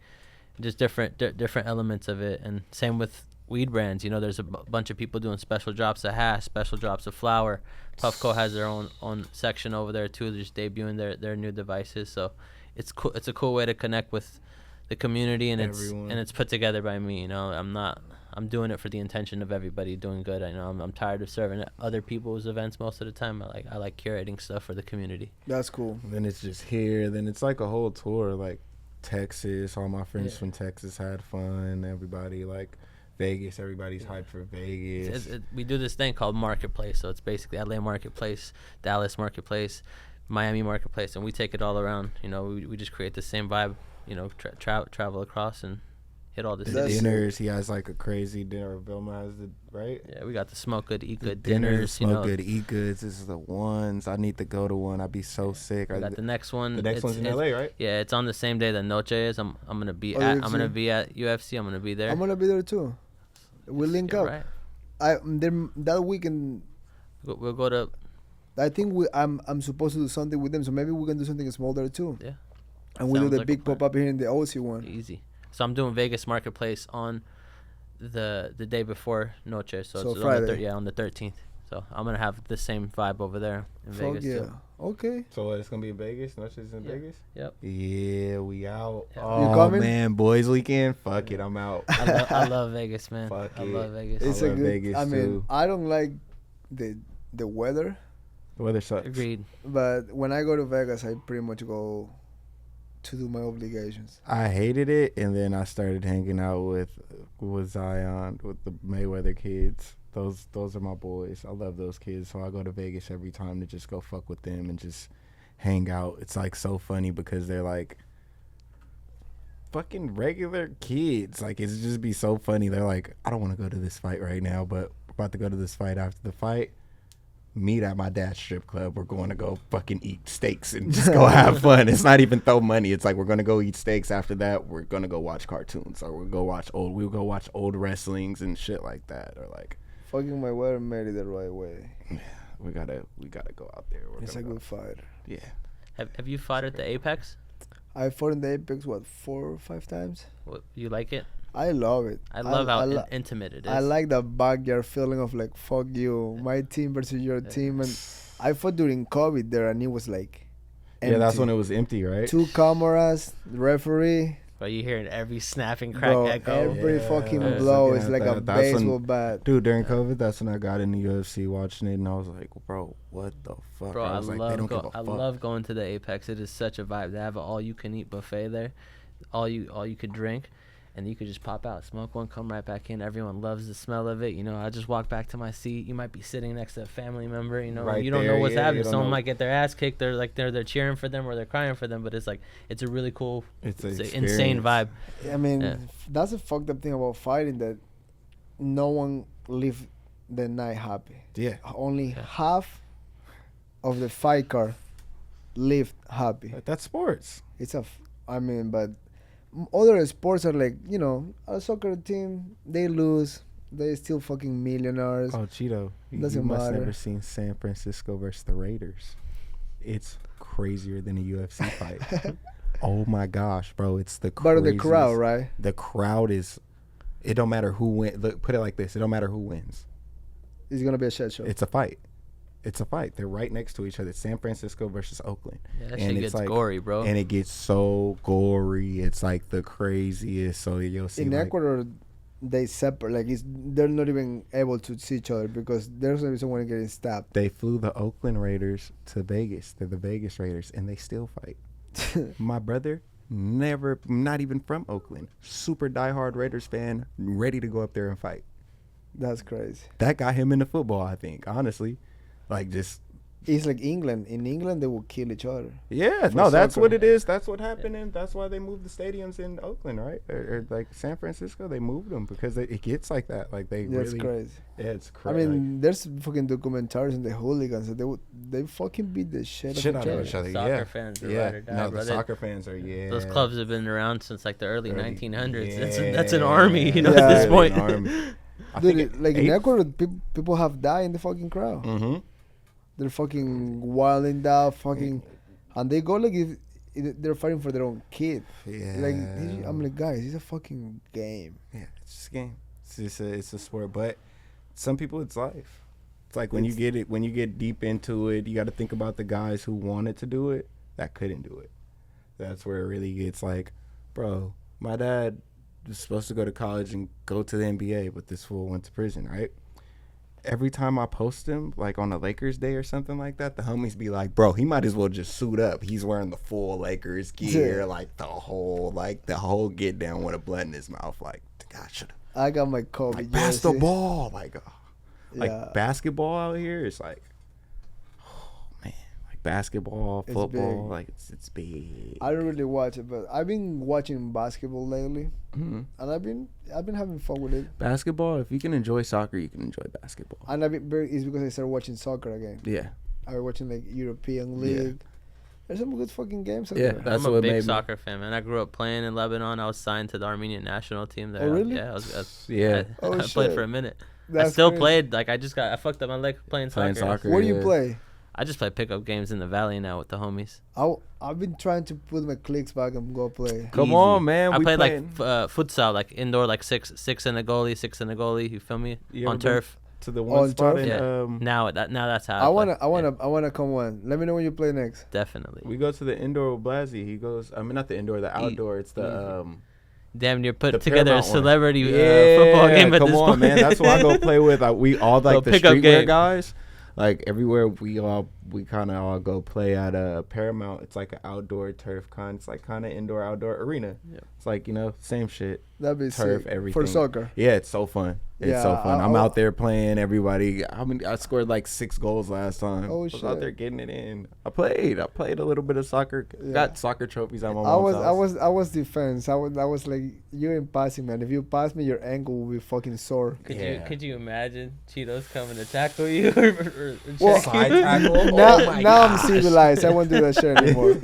Just different elements of it, and same with weed brands. There's a bunch of people doing special drops of hash, special drops of flower. Puffco has their own section over there too. They're just debuting their new devices, so it's cool. It's a cool way to connect with the community, and Everyone. it's put together by me. I'm doing it for the intention of everybody doing good. I know I'm tired of serving at other people's events most of the time. I like curating stuff for the community. That's cool. Then it's just here. Then it's like a whole tour, like Texas. All my friends from Texas had fun. Everybody like Vegas. Everybody's hyped for Vegas. We do this thing called Marketplace. So it's basically LA Marketplace, Dallas Marketplace, Miami Marketplace, and we take it all around. We just create the same vibe. Travel across and hit all the dinners. He has like a crazy dinner. Vilma has right? Yeah, we got the smoke good, eat good dinners. Smoke good, eat goods. This is the ones. I need to go to one. I'd be so sick. I got the next one. The next one's in LA, right? Yeah, it's on the same day that Noche is. I'm gonna be at UFC. I'm gonna be there. I'm gonna be there too. We'll link up. Right. That weekend. We'll go to. I think I'm supposed to do something with them, so maybe we can do something small there too. Yeah. And we'll do the big pop up here in the OC one. Easy. So I'm doing Vegas Marketplace on the day before Noche. So it's Friday. on the 13th. So I'm gonna have the same vibe over there in Vegas too. Okay. So it's gonna be in Vegas. Noche's in Vegas. Yep. Yeah, we out. Yeah. Oh You coming? man, boys weekend. Fuck it, I'm out. I love Vegas, man. Fuck I it. love Vegas. It's I a love good. Vegas I mean, too. I don't like the weather, The weather sucks. Agreed. but when I go to Vegas, I pretty much go to do my obligations. I hated it, and then I started hanging out with Zion, with the Mayweather kids. Those are my boys. I love those kids, so I go to Vegas every time to just go fuck with them and just hang out. It's like so funny because they're like fucking regular kids. Like it's just be so funny. They're like, I don't want to go to this fight right now, but we're about to go to this fight after the fight. Meet at my dad's strip club. We're going to go fucking eat steaks and just go have fun. It's not even throw money. It's like we're going to go eat steaks. After that, we're going to go watch cartoons, or we'll go watch old wrestlings and shit like that, or like Fucking my weather made it the right way. yeah, we gotta go out there. It's a good fight. Yeah. Have you fought at the Apex? I fought in the Apex 4 or 5 times. You like it? I love it. I love how intimate it is. I like the backyard feeling of like fuck you, my team versus your team, and I fought during COVID there, and it was like empty. Yeah, that's when it was empty, right? 2 cameras, referee. But you hearing every snapping crack Bro, echo. every Yeah, fucking I was blow looking is at like a that. That's when- baseball bat. Dude, during COVID, that's when I got in the UFC watching it, and I was like, bro, what the fuck? Bro, I was like, they don't give a I fuck. love going to the Apex. It is such a vibe. They have an all-you-can-eat buffet there, all you could drink, and you could just pop out, smoke one, come right back in. Everyone loves the smell of it. You know, I just walk back to my seat. You might be sitting next to a family member. You know, Right you don't know there, what's yeah, happening. you don't Someone know. might get their ass kicked. They're like they're cheering for them or they're crying for them. But it's like it's a really cool, It's it's an an insane vibe. I mean, Yeah. that's a fucked up thing about fighting, that no one live the night happy. Yeah. Only half of the fight card lived happy. That's sports. It's I mean, but other sports are like, you know, a soccer team, they lose, they still fucking millionaires. Oh, Chito, you Doesn't must matter. never seen San Francisco versus the Raiders. It's crazier than a UFC fight. Oh my gosh, bro, it's the But craziest. the crowd, right? The crowd is. It don't matter who wins. Look, put it like this: it don't matter who wins. It's gonna be a shit show. It's a fight. It's a fight. They're right next to each other. It's San Francisco versus Oakland. Yeah, that And shit it's gets like- gory, bro. And it gets so gory. It's like the craziest. So you'll see. In like, Ecuador, they separate. Like they're not even able to see each other because there's gonna be someone getting stabbed. they flew the Oakland Raiders to Vegas. They're the Vegas Raiders, and they still fight. My brother, not even from Oakland, super diehard Raiders fan, ready to go up there and fight. That's crazy. That got him into football, I think. Honestly, like just It's like England. In England, they will kill each other. Yeah, For no, that's soccer. what it is. That's what happened, and that's why they moved the stadiums in Oakland, right? Or like San Francisco, they moved them because it gets like that. Like they That's really, crazy. yeah, it's I crazy. mean, there's fucking documentaries on the hooligans. That they fucking beat the shit Shit out out of of each each other. other. Soccer Yeah, fans are yeah. ride or die, No, the brother. soccer fans are Those clubs have been around since like the early Early- 1900s. yeah. That's an army, you know, Yeah. at this Really point. an army. I Dude, think like in Ecuador, people have died in the fucking crowd. Mm-hmm. They're fucking wilding out, fucking, and they go like if they're fighting for their own kid. Yeah. Like I'm like, guys, it's a fucking game. Yeah, it's just a game. It's a sport, but some people it's life. It's like when you get deep into it, you got to think about the guys who wanted to do it that couldn't do it. That's where it really gets like, bro, my dad was supposed to go to college and go to the NBA, but this fool went to prison, right? Every time I post him, like on a Lakers day or something like that, the homies be like, bro, he might as well just suit up. He's wearing the full Lakers gear, like the whole get down with a blunt in his mouth. Like, God should have. I got my Kobe Like, pass the jersey. ball. Like Yeah. basketball out here is like, oh man, like basketball, It's football, big. like it's big. I don't really watch it, but I've been watching basketball lately, Mhm. and I've been having fun with it. Basketball, if you can enjoy soccer, you can enjoy basketball. And it's because I started watching soccer again. Yeah, I was watching like European Yeah. League. There's some good fucking games out Yeah, there. that's I'm a what big made me- soccer fan, man. I grew up playing in Lebanon. I was signed to the Armenian national team there. Oh, really? Yeah, I was Yeah. Oh, I played shit. for a minute. I That's still crazy. played. Like I fucked up my leg playing soccer. Where do you yeah. play? I just play pickup games in the valley now with the homies. I've been trying to put my clicks back and go play. Come Easy. on, man. I we played playing- like futsal, like indoor, like six in a goalie. You feel me? You On ever been turf. to the one On spot turf? in, Yeah. Now that's how I play. wanna come one. Let me know when you play next. Definitely. we go to the indoor with Blasey. He goes, I mean, not the indoor, the outdoor. It's the Damn near put the together a Paramount one. celebrity football game at come this on, point. man. That's what I go play with. We all like Go the pick up streetwear game. guys. Like everywhere we kind of all go play at a Paramount. It's like an outdoor turf It's like kind of indoor outdoor arena. Yep. It's like same shit. That'd be Turf, sick. everything. For soccer. Yeah, it's so fun. It's so Yeah, fun. I- I'm I- out there playing everybody. I scored like 6 goals last time. Oh, I was shit. out there getting it in. I played a little bit of soccer. Yeah. Got soccer trophies on my I mom's house. was defense. I was like, you ain't passing, man. If you pass me, your ankle will be fucking sore. Yeah. Could you imagine Cheetos coming to tackle you or Well, check Side you? tackle. now Oh my now I'm gosh. civilized. I won't do that shit anymore.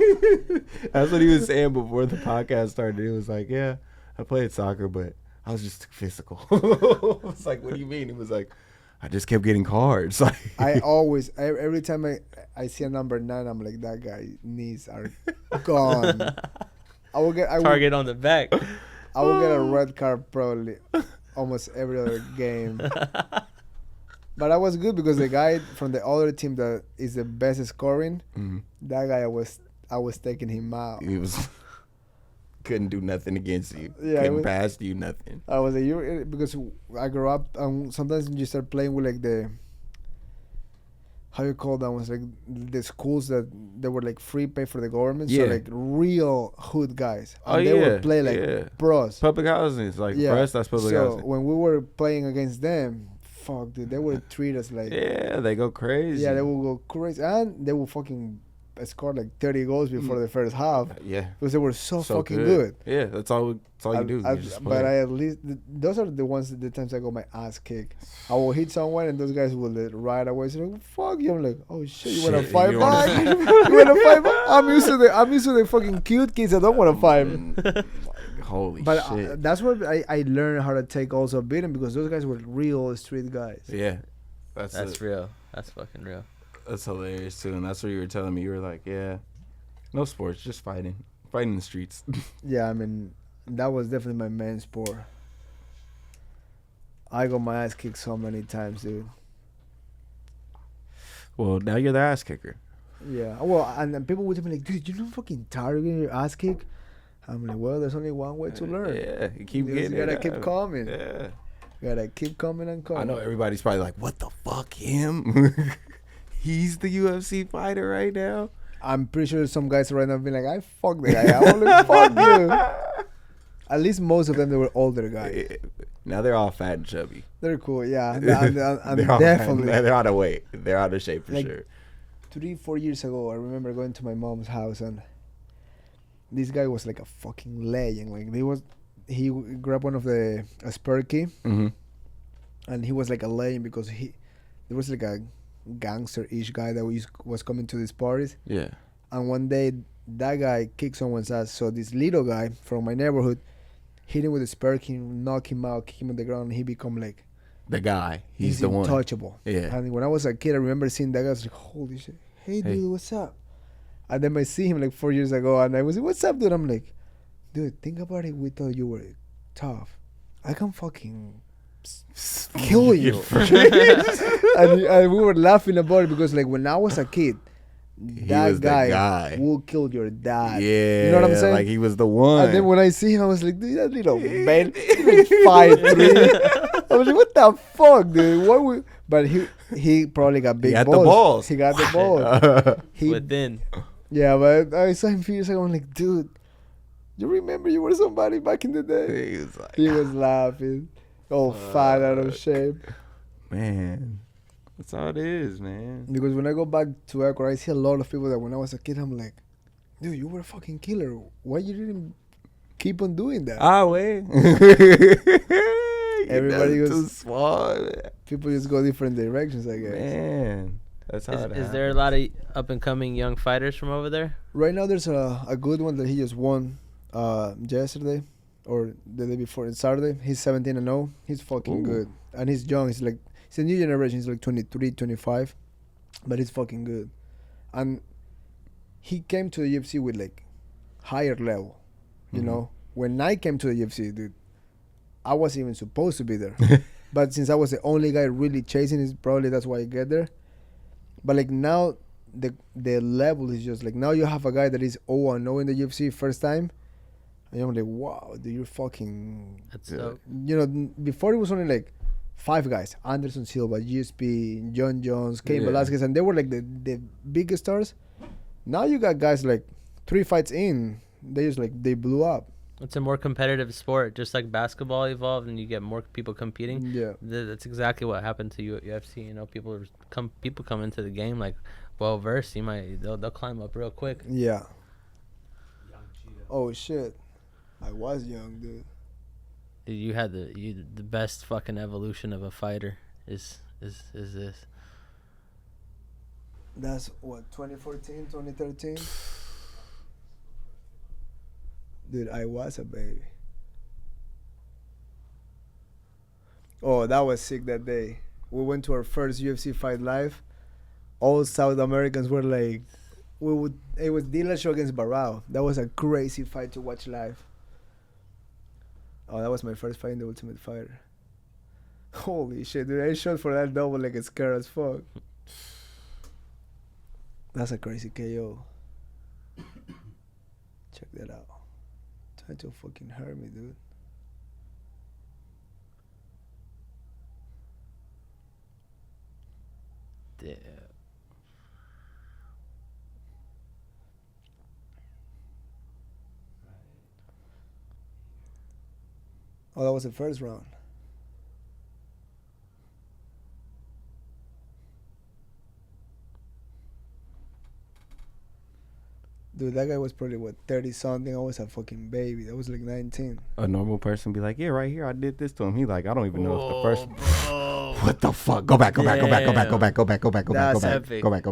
That's what he was saying before the podcast started. He was like, yeah, I played soccer, but I was just too physical. I was like, what do you mean? He was like, I just kept getting cards. Like, I always every time I see a number 9, I'm like, that guy knees are gone. I will get Target on the back. I will get a red card probably almost every other game. But I was good because the guy from the other team that is the best scoring, that guy I was taking him out. he was couldn't do nothing against you. Yeah, it Couldn't was- pass you nothing. I was like, you because I grew up and sometimes you start playing with like the how you call that ones, like the schools that they were like free pay for the government, so Yeah. like real hood guys. Oh, And they yeah, would play like yeah. pros. Public housing is like, Yeah. for us, that's public So housing. when we were playing against them, fuck, dude, they would treat us like Yeah, they go crazy. yeah, they will go crazy and they will fucking score like 30 goals before the first half Yeah. because they were so fucking good. Yeah, that's all you do. You just But play. I at least those are the ones the times I got my ass kicked. I will hit someone and those guys will right away. So like, fuck you. I'm like, oh shit, you wanna Shit, fight you back? wanna- You wanna fight back? I'm used to the fucking cute kids that don't wanna fight. Holy But shit. that's what I learned how to take also beating because those guys were real street guys. Yeah. That's real. That's fucking real. That's hilarious too, and that's what you were telling me. You were like, "Yeah, no sports, just fighting in the streets." Yeah, I mean that was definitely my main sport. I got my ass kicked so many times, dude. Well, now you're the ass kicker. Yeah. Well, and then people would tell me like, dude, you're not fucking tired of getting your ass kicked. I'm like, well, there's only one way to learn. Yeah, you keep You just getting gotta it keep up. coming. Yeah, You gotta keep coming and coming. I know everybody's probably like, "What the fuck, him? He's the UFC fighter right now." I'm pretty sure some guys right now be like, I fuck the guy. I only fuck you. At least most of them, they were older guys. Now they're all fat and chubby. They're cool, yeah. And They're all- definitely. they're out of weight. They're out of shape for Like, sure. 3-4 years ago, I remember going to my mom's house, and this guy was like a fucking legend. Like he grabbed one of the a Sparky, Mm-hmm. and he was like a legend because there was like a gangster-ish guy that was coming to these parties, Yeah. and one day that guy kicked someone's ass. So this little guy from my neighborhood hit him with a Sparky, knock him out, kick him on the ground, and he become like The guy. He's the one. untouchable. Yeah. And when I was a kid, I remember seeing that guy. I was like, holy shit. Hey, dude, Hey. what's up? And then I see him like 4 years ago, and I was like, what's up, dude? I'm like, dude, think about it. We thought you were tough. I can fucking kill you. and we were laughing about it because, like, when I was a kid, that was the guy. will kill your dad. Yeah. You know what I'm saying? Like he was the one. And then when I see him, I was like, dude, that little man, he's like 5'3". I was like, what the fuck, dude? What would... But he probably got big He had balls. the balls. He got the balls. He, Within. yeah, but I saw him a few years ago. I'm like, dude, you remember you were somebody back in the day? He was like, He was laughing, all fat out of shape. man, that's all it is, man. Because when I go back to Ecuador, I see a lot of people that when I was a kid, I'm like, dude, you were a fucking killer. Why you didn't keep on doing that? Ah, way. Everybody That's was- too small, People just go different directions, I guess. man. That's how Is there a lot of up and coming young fighters from over there? Right now, there's a good one that he just won yesterday or the day before. It's Saturday. He's 17-0. He's fucking Ooh. good. And he's young. He's a new generation. He's like 23, 25. But he's fucking good. And he came to the UFC with like higher level. You Mhm. know? When I came to the UFC, dude, I wasn't even supposed to be there. But since I was the only guy really chasing it, probably that's why I get there. But like now, the level is just like now you have a guy that is 0-0 in the UFC first time, and I'm like, wow, dude, you're fucking. That's Yeah. dope. You know, before it was only like 5 guys: Anderson Silva, GSP, John Jones, Cain Yeah. Velasquez, and they were like the biggest stars. Now you got guys like 3 fights in, they blew up. It's a more competitive sport, just like basketball evolved, and you get more people competing. Yeah. That's exactly what happened to UFC. You know, people come into the game like well versed. They'll climb up real quick. Yeah. Young Cheetah. Oh shit, I was young, dude. You had the best fucking evolution of a fighter. Is this? That's what 2014, 2013. Dude, I was a baby. Oh, that was sick that day. We went to our first UFC fight live. All South Americans were like, it was Dillashaw against Barao. That was a crazy fight to watch live. Oh, that was my first fight in the Ultimate Fighter. Holy shit, dude! I shot for that double like it's scared as fuck. That's a crazy KO. Check that out. Trying to fucking hurt me, dude. Yeah. Oh, that was the first round. Dude, that guy was probably, 30 something? I was a fucking baby. That was like 19. A normal person be like, yeah, right here, I did this to him. He like, I don't even know if the first. Bro. What the fuck? Go back. That's epic. Go back.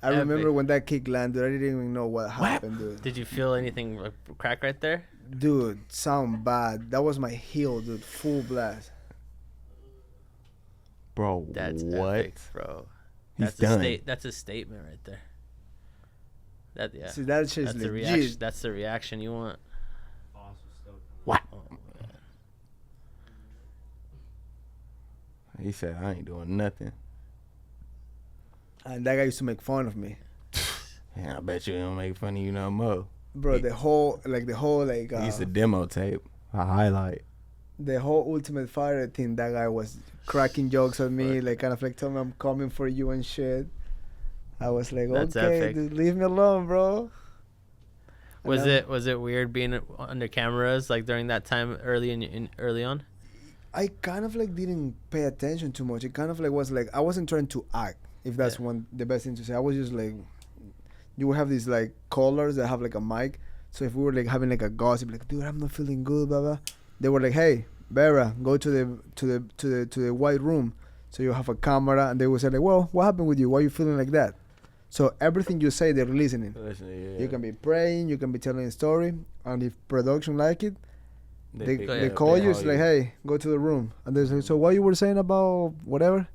I remember Epic. when that kick landed, I didn't even know what happened, dude. Did you feel anything like crack right there? Dude, sound bad. That was my heel, dude. Full blast. Bro, That's what? epic, bro. He's That's done. That's a statement right there. That yeah. See, that shit's That's the reaction. legit. That's the reaction you want. Boss was stoked. What? Oh, man. He said, I ain't doing nothing. And that guy used to make fun of me. Yeah, I bet you he don't make fun of you no more. Bro, the whole He used to demo tape, a highlight. the whole Ultimate Fighter thing, that guy was cracking jokes at me, like kind of like telling me I'm coming for you and shit. I was like, That's okay, epic. dude, leave me alone, bro. Was And it weird being under cameras like during that time early on? I kind of like didn't pay attention too much. It kind of like was like I wasn't trying to act if that's Yeah. the best thing to say. I was just like, you would have these like callers that have like a mic. So if we were like having like a gossip, like, dude, I'm not feeling good, blah blah. They were like, hey, Vera, go to the white room. So you have a camera, and they would say like, well, what happened with you? Why are you feeling like that? So everything you say, they're listening. Listen, yeah. You can be praying, you can be telling a story, and if production like it, they pick they up, call they you. It's like, hey, go to the room, and they say, so what you were saying about whatever.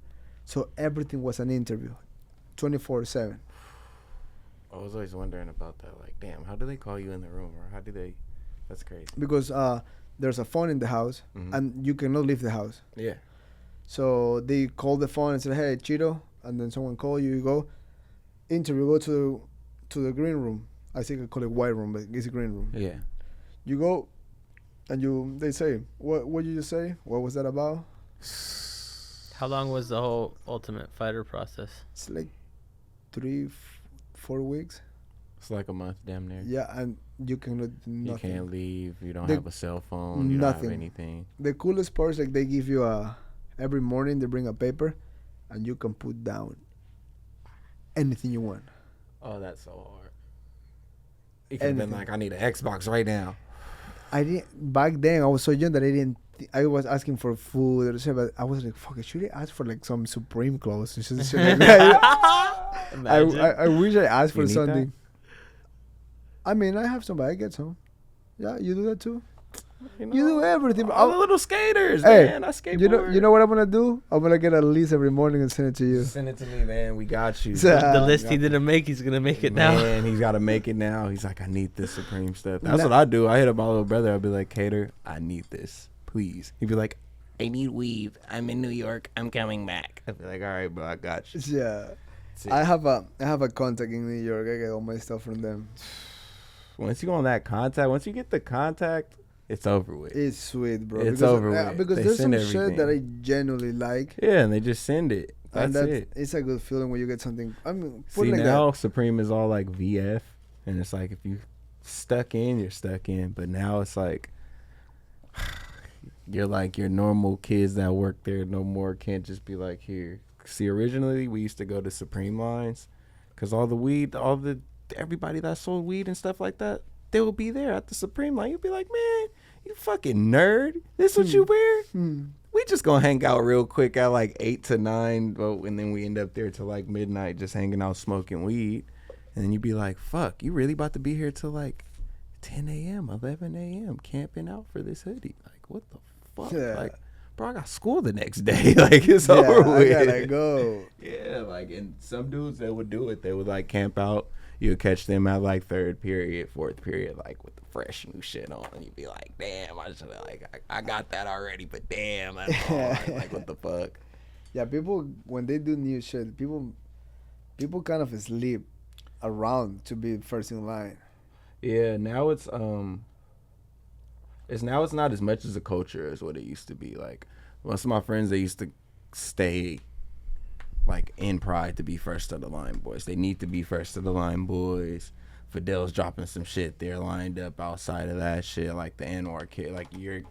So everything was an interview, 24/7. I was always wondering about that. Like, damn, how do they call you in the room, or how do they? That's crazy. Because there's a phone in the house, Mhm. and you cannot leave the house. Yeah. So they call the phone and say, hey, Chito, and then someone call you. You go interview, go to the green room. I think I call it white room, but it's a green room. Yeah. You go, and they say, what did you say? What was that about? How long was the whole Ultimate Fighter process? It's like 4 weeks. It's like a month, damn near. Yeah, and you cannot do You nothing. can't leave. You don't The- have a cell phone. You don't nothing. have anything. The coolest part is like they give you every morning they bring a paper, and you can put down anything you want. Oh, that's so hard. It could have been Anything. like, I need an Xbox right now. I didn't back then. I was so young that I didn't. I was asking for food or something, but I was like, "Fuck! I should I ask for like some Supreme clothes or shit like that." I wish I asked You for need something. I mean, I have some, but I get some. Yeah, you do that too. You You do everything. All the little skaters, Hey, man. I skateboard. You know what I'm gonna do? I'm gonna get a list every morning and send it to you. Send it to me, man. We got you. So- The list he didn't make, he's gonna make it now. Man, he's got to make it now. He's like, I need this Supreme stuff. That's Nah. what I do. I hit up my little brother. I'll be like, Cater, I need this, please. He'd be like, I need weave. I'm in New York. I'm coming back. I'd be like, all right, bro, I got you. Yeah, That's it. I have a contact in New York. I get all my stuff from them. Once you go on that contact, once you get the contact, it's over with. It's sweet, bro. It's over with. Because They there's some send shit that I everything. genuinely like. Yeah, and they just send it. And That's it. It's a good feeling when you get something. I mean, put See, it like now Supreme is all like VF, and it's like if you stuck in, you're stuck in. But now it's like you're like your normal kids that work there no more can't just be like here. See, originally we used to go to Supreme lines because all the weed, everybody that sold weed and stuff like that, they would be there at the Supreme line. You'd be like, man, you fucking nerd. This what you wear? that. We just gonna hang out real quick at like 8 to 9, and then we end up there till like midnight just hanging out smoking weed. And then you'd be like, fuck, you really about to be here till like 10 a.m., 11 a.m. camping out for this hoodie? Like, what the fuck? Yeah. Like, bro, I got school the next day. Like, it's Yeah, over I with. gotta go. Yeah, like, and some dudes that would do it, they would like camp out. You would catch them at like third period, fourth period, like with the fresh new shit on. And you'd be like, damn, I got that already, but damn, that's hard. Like, what the fuck? Yeah, people when they do new shit, people kind of sleep around to be first in line. Yeah, now it's not as much as a culture as what it used to be. Like most of my friends, they used to stay like in Pride to be first of the line boys. They need to be first of the line boys. Fidel's dropping some shit. They're lined up outside of that shit, like the Anwar kid, like your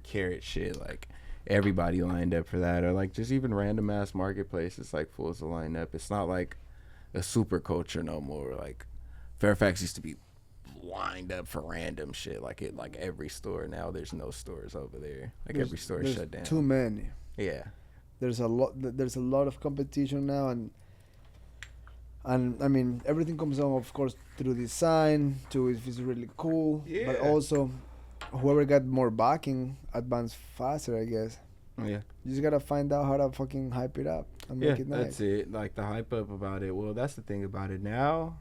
carrot shit, like everybody lined up for that, or like just even random ass marketplaces like fools to line up. It's not like a super culture no more. Like Fairfax used to be lined up for random shit, like every store. Now there's no stores over there. Like every store is shut down. Too many. Yeah. There's a lot of competition now, and I mean everything comes on, of course, through design, to if it's really cool, but Yeah. also whoever got more backing advance faster, I guess. Yeah. You just gotta find out how to fucking hype it up and make it nice. That's it. Like the hype up about it. Well, that's the thing about it now.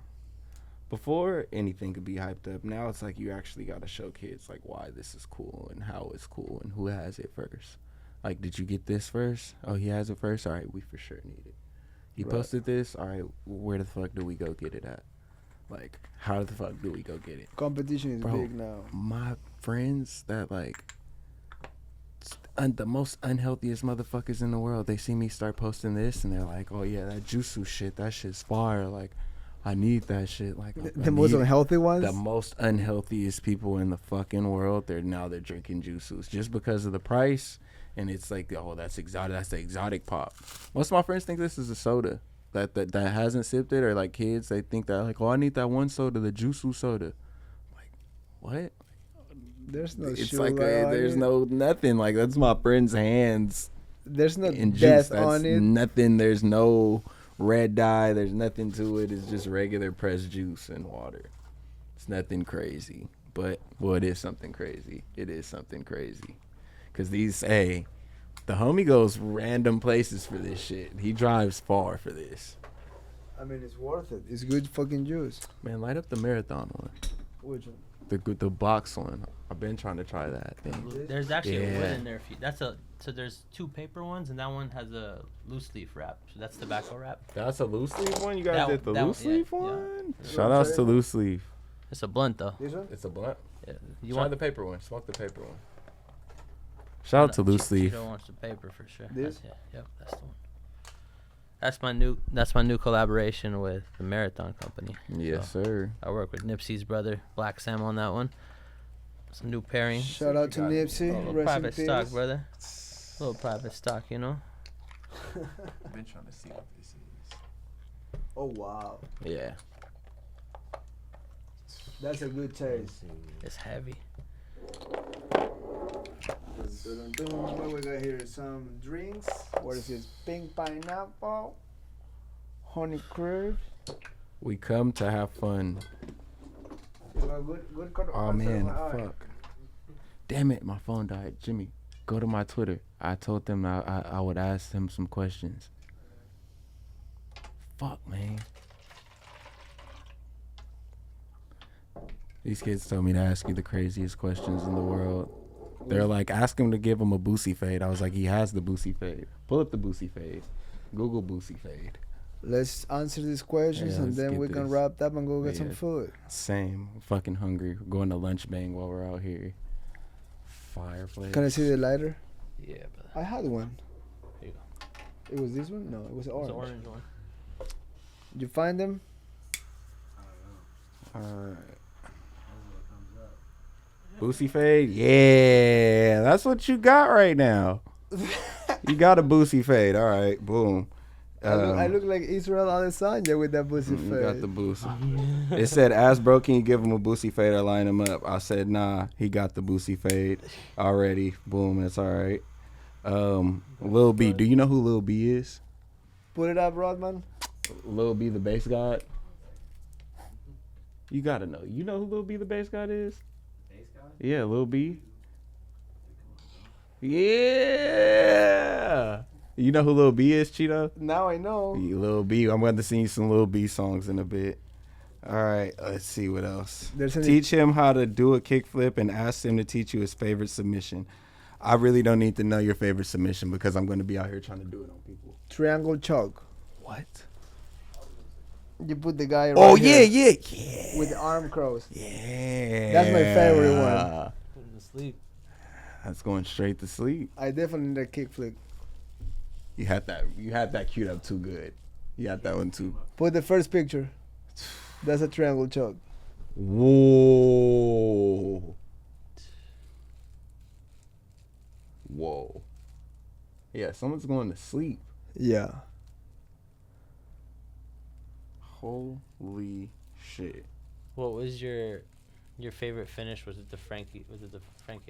Before anything could be hyped up, now it's like you actually got to show kids like why this is cool and how it's cool and who has it first. Like, did you get this first? Oh, he has it first? All right, we for sure need it. He Right. posted this? All right, where the fuck do we go get it at? Like, how the fuck do we go get it? Competition is Bro, big now. My friends that like the most unhealthiest motherfuckers in the world, they see me start posting this and they're like, oh yeah, that jutsu shit, that shit's fire. Like, I need that shit. Like, The most unhealthy ones. the most unhealthiest people in the fucking world, they're drinking jutsus just because of the price. And it's like, oh, that's exotic. That's the exotic pop. Most of my friends think this is a soda. that hasn't sipped it, or like kids, they think that like, oh, I need that one soda, the juicy soda. Like, what? There's no It's sugar like on there's it. no nothing. Like that's my friend's hands There's no in juice. death That's on it. nothing. There's no red dye. There's nothing to it. It's just regular pressed juice and water. It's nothing crazy. But well, it is something crazy. It is something crazy. Cause the homie goes random places for this shit. He drives far for this. I mean, it's worth it. It's good fucking juice. Man, light up the marathon one. Which one? The box one. I've been trying to try that thing. There's actually a Yeah. wood in there. If you, so there's 2 paper ones, and that one has a loose leaf wrap. So that's tobacco wrap. That's a loose leaf one? You guys That- did the that- loose yeah, leaf yeah. one? Shout outs to loose leaf. It's a blunt though. This one? It's a blunt. Yeah. You Try want the paper one. Smoke the paper one. Shout out to loose leaf. Chito wants the paper for sure. This? Yep, that's the one. That's my new collaboration with the Marathon Company. Yes, So, sir. I work with Nipsey's brother, Black Sam, on that one. It's a new pairing. Shout out to got it. Nipsey. Little Rest in private stock, peace. brother. Little private stock, you know. I've been trying to see what this is. Oh wow, Yeah. that's a good taste. It's heavy. What we got here? Some drinks. What is this? Pink pineapple, honey curd. We come to have fun. Good cut. Oh man, fuck. Damn it, my phone died. Jimmy, go to my Twitter. I told them I would ask them some questions. Fuck, man. These kids told me to ask you the craziest questions in the world. They're like, ask him to give him a Boosie fade. I was like, he has the Boosie fade. Pull up the Boosie fade. Google Boosie fade. Let's answer these questions Yeah, and let's then get we can this. wrap up and go get some Yeah. food. Same. I'm fucking hungry. We're going to lunch bang while we're out here. Fireplace. Can I see the lighter? Yeah, brother. I had one. Here you go. It was this one? No, it was It's orange. the orange one. Did you find them? Alright. Boosie fade? Yeah. That's what you got right now. You got a Boosie fade. Alright. Boom. I look like Israel Adesanya with that pussy You got face. the Boosie. It said, ask bro, can you give him a Boosie fade or line him up? I said, nah. He got the Boosie fade already. Boom. That's alright. Lil B. Do you know who Lil B is? Put it up, Rodman. Lil B, the bass god? You gotta know. You know who Lil B, the bass god is? Bass guy? Yeah, Lil B. Yeah. You know who Lil B is, Cheeto? Now I know. Lil B. I'm going to sing you some Lil B songs in a bit. All right, let's see what else. There's any Teach him how to do a kickflip and ask him to teach you his favorite submission. I really don't need to know your favorite submission because I'm going to be out here trying to do it on people. triangle choke. What? You put the guy. Oh, right yeah, here yeah. with the arm crossed. Yeah. That's my favorite one. Putting to sleep. That's going straight to sleep. I definitely need a kickflip. You had that queued up too good. You had that one too. Put the first picture. That's a triangle choke. Whoa. Whoa. Yeah, someone's going to sleep. Yeah. Holy shit. What was your favorite finish? Was it the Frankie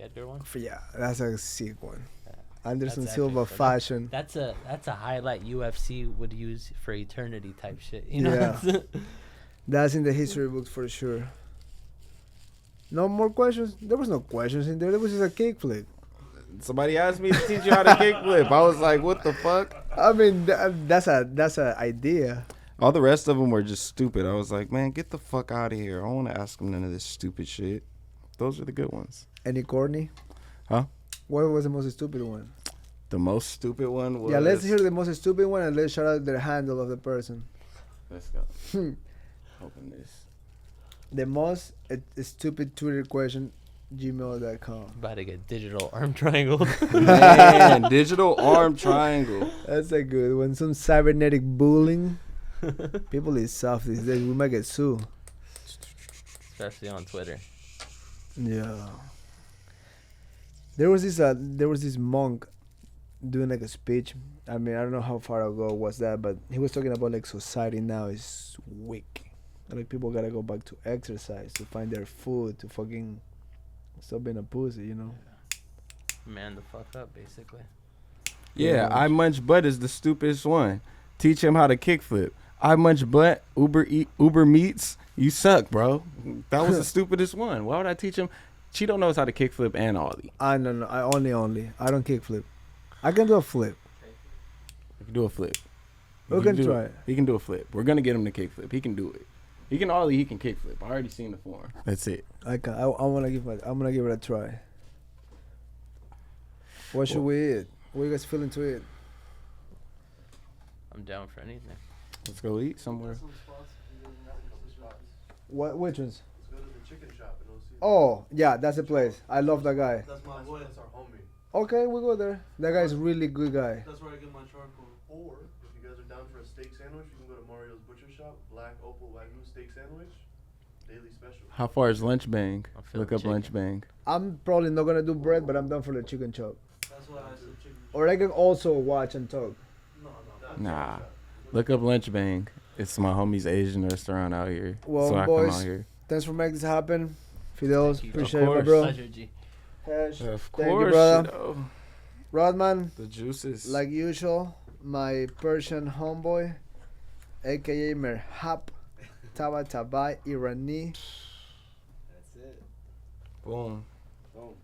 Edgar one? Yeah, that's a sick one. Yeah. Anderson That's Silva epic, bro. fashion. That's a highlight UFC would use for eternity type shit. You know? Yeah. That's in the history books for sure. No more questions? There was no questions in there. There was just a kickflip. Somebody asked me to teach you how to kickflip. I was like, what the fuck? I mean, that's a idea. All the rest of them were just stupid. I was like, man, get the fuck out of here. I don't want to ask them none of this stupid shit. Those are the good ones. Any corny? Huh? What was the most stupid one? The most stupid one was... Yeah, let's hear the most stupid one and let's shout out the handle of the person. Let's go. Open this. The most stupid Twitter question, gmail.com. About to get digital arm triangle. Man, digital arm triangle. That's a good one. Some cybernetic bullying. People is soft these days. We might get sued. Especially on Twitter. Yeah. There was this monk doing like a speech. I mean, I don't know how far ago was that, but he was talking about like society now is weak. Like people gotta go back to exercise to find their food to fucking stop being a pussy, you know. Man, the fuck up, basically. Yeah, much. I munch butt is the stupidest one. Teach him how to kickflip. I munch butt. Uber meats. You suck, bro. That was the stupidest one. Why would I teach him? Cheeto knows how to kickflip and ollie. I don't know. I only. I don't kick flip. I can do a flip. He can do a flip. We can try it. He can do a flip. We're gonna get him to kickflip. He can do it. He can ollie. He can kickflip. I already seen the form. That's it. I can. I wanna give it. I'm gonna give it a try. What should we eat? What you guys feeling to eat? I'm down for anything. Let's go eat somewhere. Some spots. You guys got a couple spots. What? Which ones? Let's go to the chicken shop in OC. Oh, yeah, that's the place. I love that guy. That's my boy. That's our homie. Okay, we go there. That guy's really good guy. That's where I get my charcoal. Or if you guys are down for a steak sandwich, you can go to Mario's Butcher Shop. Black Opal Wagyu steak sandwich. Daily special. How far is lunch bang? I'll feel Look the up chicken. lunch bang. I'm probably not gonna do bread, but I'm down for the chicken chop. That's why I said chicken. Or I can also watch and talk. No. Nah. Look up lunch bang. It's my homie's Asian restaurant out here. Well, so I boys, come out here. Thanks for making this happen. Fidels, Thank you. appreciate Of it, my course. bro. Pleasure, G. Hesh, Of thank you, course, brother. Cheeto. Rodman, The juices. like usual, my Persian homeboy, aka Merhab, Taba Tabai Irani. That's it. Boom. Boom.